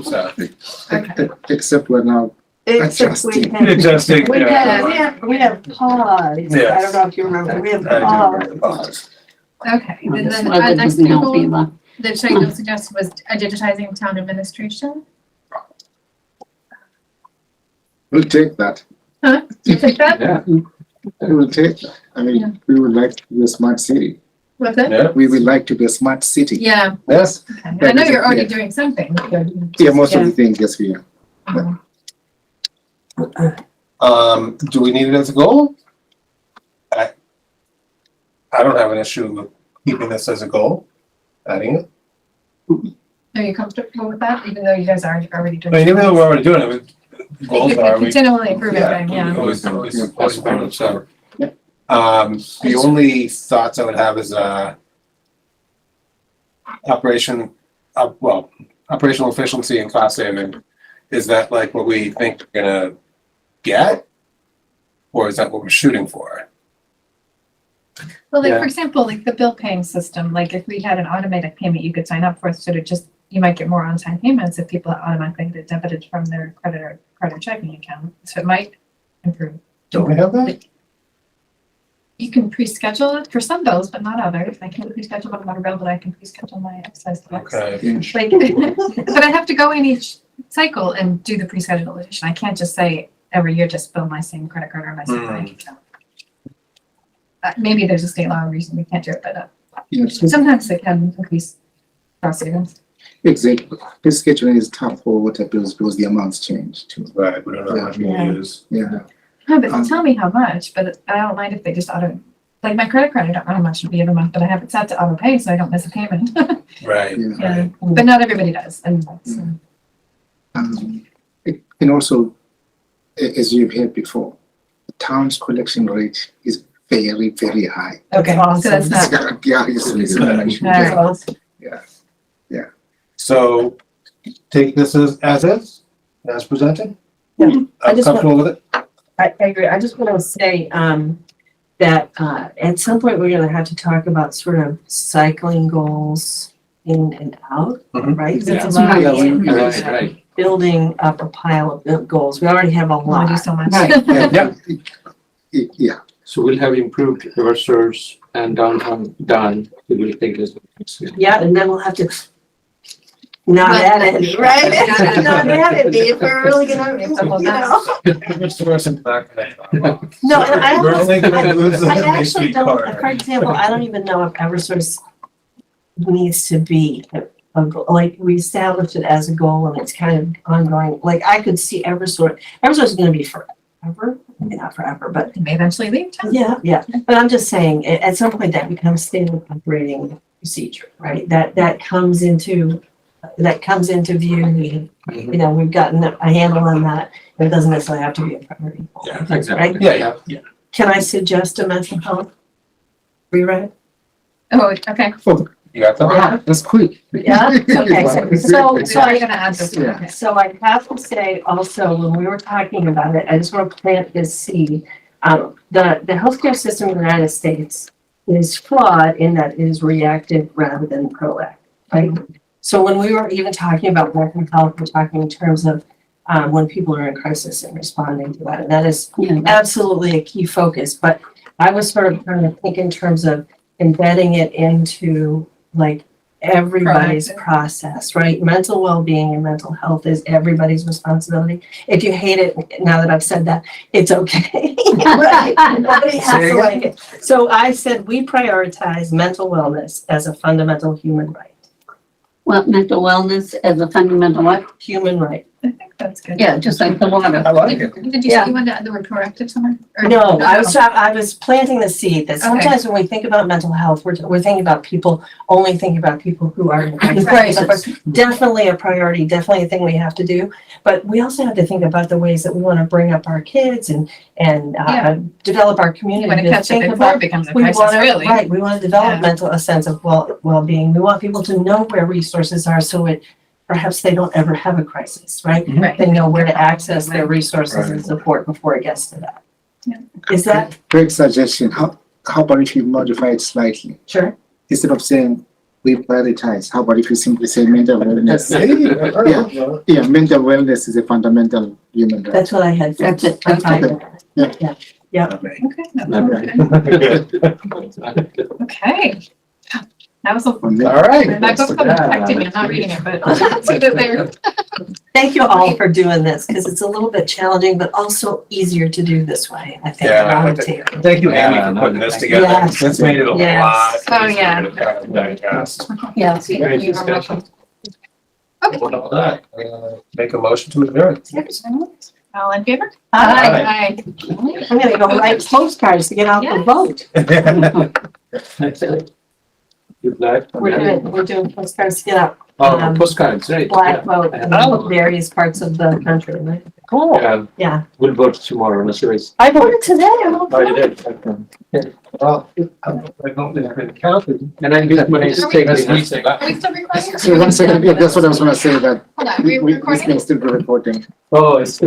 so. except we're now Except we have, Adjusting. we yeah. have pause. I Yes. don't know if you remember, we have I do pause. remember pause. Okay, and this then weather next doesn't help goal either. that Shagno suggested was digitizing town administration. we'll take that. You take that? Yeah, We will take that. I mean, we would like to be a smart city. What's that? Yeah, We would like to be a smart city. Yeah, yes, okay. I know you're already doing something. Yeah, most of the things, yes, we are. do we need it as a goal? I don't have an issue with keeping this as a goal, adding it. Are you comfortable with that, even though you guys are already doing? I mean, even though we're already doing it, goals You are, we. continually improving, Yeah, yeah. always part of, so. Yeah. The only thoughts I would have is, operational efficiency and cost saving. Is that like what we think we're gonna get? Or is that what we're shooting for? Well, like, Yeah. for example, like the bill paying system, like if we had an automated payment you could sign up for instead of just you might get more on-time payments if people automatically get debited from their credit checking account. So it might improve. Don't we have that? You can pre-schedule it for some bills, but not others. I can't pre-schedule my water bill, but I can pre-schedule my excise tax. Okay. Like, but I have to go in each cycle and do the pre-schedulation. I can't just say every year, just bill my same credit card or my same bank account. Maybe there's a state law reason we can't do it, but sometimes they can increase cost savings. Exactly. This scheduling is tough for water bills because the amounts change too. Right, we don't know how much we Yeah. use. Yeah. No, but tell me how much, but I don't mind if they just like my credit card, I don't know how much it'll be every month, but I have it set to auto pay so I don't miss a payment. Right. Yeah. Yeah, but not everybody does. And so, And also, as you've heard before, the town's collection rate is very, very high. okay, That's so that's awesome. not, Yeah, it's All right. So take this as is, as presented? Yeah. I I'm just comfortable with it? I agree. I just want to say, that, at some point, we're gonna have to talk about sort of cycling goals in and out, Mhm. right? 'Cause it's a Yeah. lot Yeah, of right. building up a pile of goals. We already have a I want to do lot. so much. Yeah. Yeah, So we'll have improved reversers and downtown done. We will take this. Yeah, and then we'll have to not add it, right? Not add it, if we're really gonna, you know. What's the worst impact? No, and I We're almost- only gonna lose the I Main actually Street don't, corridor. for example, I don't even know if Eversource needs to be a goal, like, we established it as a goal and it's kind of ongoing, like, I could see Eversource is gonna be forever, maybe not forever, but They may eventually leave town. yeah, but I'm just saying, at some point that becomes standard operating procedure, right? That comes into view, you know, we've gotten a handle on that, and it doesn't necessarily have to be a priority. Yeah, Right? exactly. Yeah. Can I suggest a mental health rewrite? Oh, okay. You got that? Yeah. that's quick. Yeah, okay, so So I'm gonna add this. Yeah. Okay. So I have to say also, when we were talking about it, I just want to plant this seed. The healthcare system in the United States is flawed in that it is reactive rather than proactive, right? So when we were even talking about mental health, we're talking in terms of when people are in crisis and responding to that. And that is Yeah. absolutely a key focus, but I was sort of trying to think in terms of embedding it into like everybody's Proactive. process, right? Mental well-being and mental health is everybody's responsibility. If you hate it, now that I've said that, it's okay. Right? Nobody has Say to again? like it. So I said we prioritize mental wellness as a fundamental human right. Well, mental wellness as a fundamental what? Human right. I think that's good. Yeah, just like the water. I like it. Did you Yeah. say you wanted to add the word proactive somewhere? Or- No, I was planting the seed that sometimes when we think about mental health, we're thinking about people, only thinking about people who are in crisis. Definitely a priority, definitely a thing we have to do. But we also have to think about the ways that we want to bring up our kids and Yeah. develop our You community. want to to catch up think before it about- becomes a We crisis, want to, really. right, we want to develop Yeah. a sense of well-being. We want people to know where resources are so it perhaps they don't ever have a crisis, right? Right. They know where to access their resources and support before it gets to that. Yeah. Is that Great suggestion. How about if you modify it slightly? sure? Instead of saying we prioritize, how about if you simply say mental wellness? Yeah, mental wellness is a fundamental human right. That's what I had. That's it. I'm fine with that. Yeah. Okay. Okay. That was a. All right. My book's affecting me. I'm not reading it, but it's good there. Thank you all for doing this, because it's a little bit challenging, but also easier to do this way, I think. Yeah, on I the think- table. Thank you, Amy, for putting this together. Yes. This made it a Yes. lot. Oh, easier yeah. to kind of digest. Yeah. Great discussion. Okay. With all that, make a motion to adjourn. All in favor? Aye. I'm gonna go write postcards to get out the Yes. vote. Good luck. We're doing postcards to get out Oh, postcards, right? black Yeah. vote in various parts of the country, right? Cool. Yeah, Yeah. we'll vote tomorrow, no worries. I voted today. I'm Oh, you okay. did? Okay. Well, I don't think I've been counted. And I use my mistake. Are we still recording? So 1 second, yeah, that's what I was gonna say, that Hold on, are we this recording? may still be recording. Oh, it's.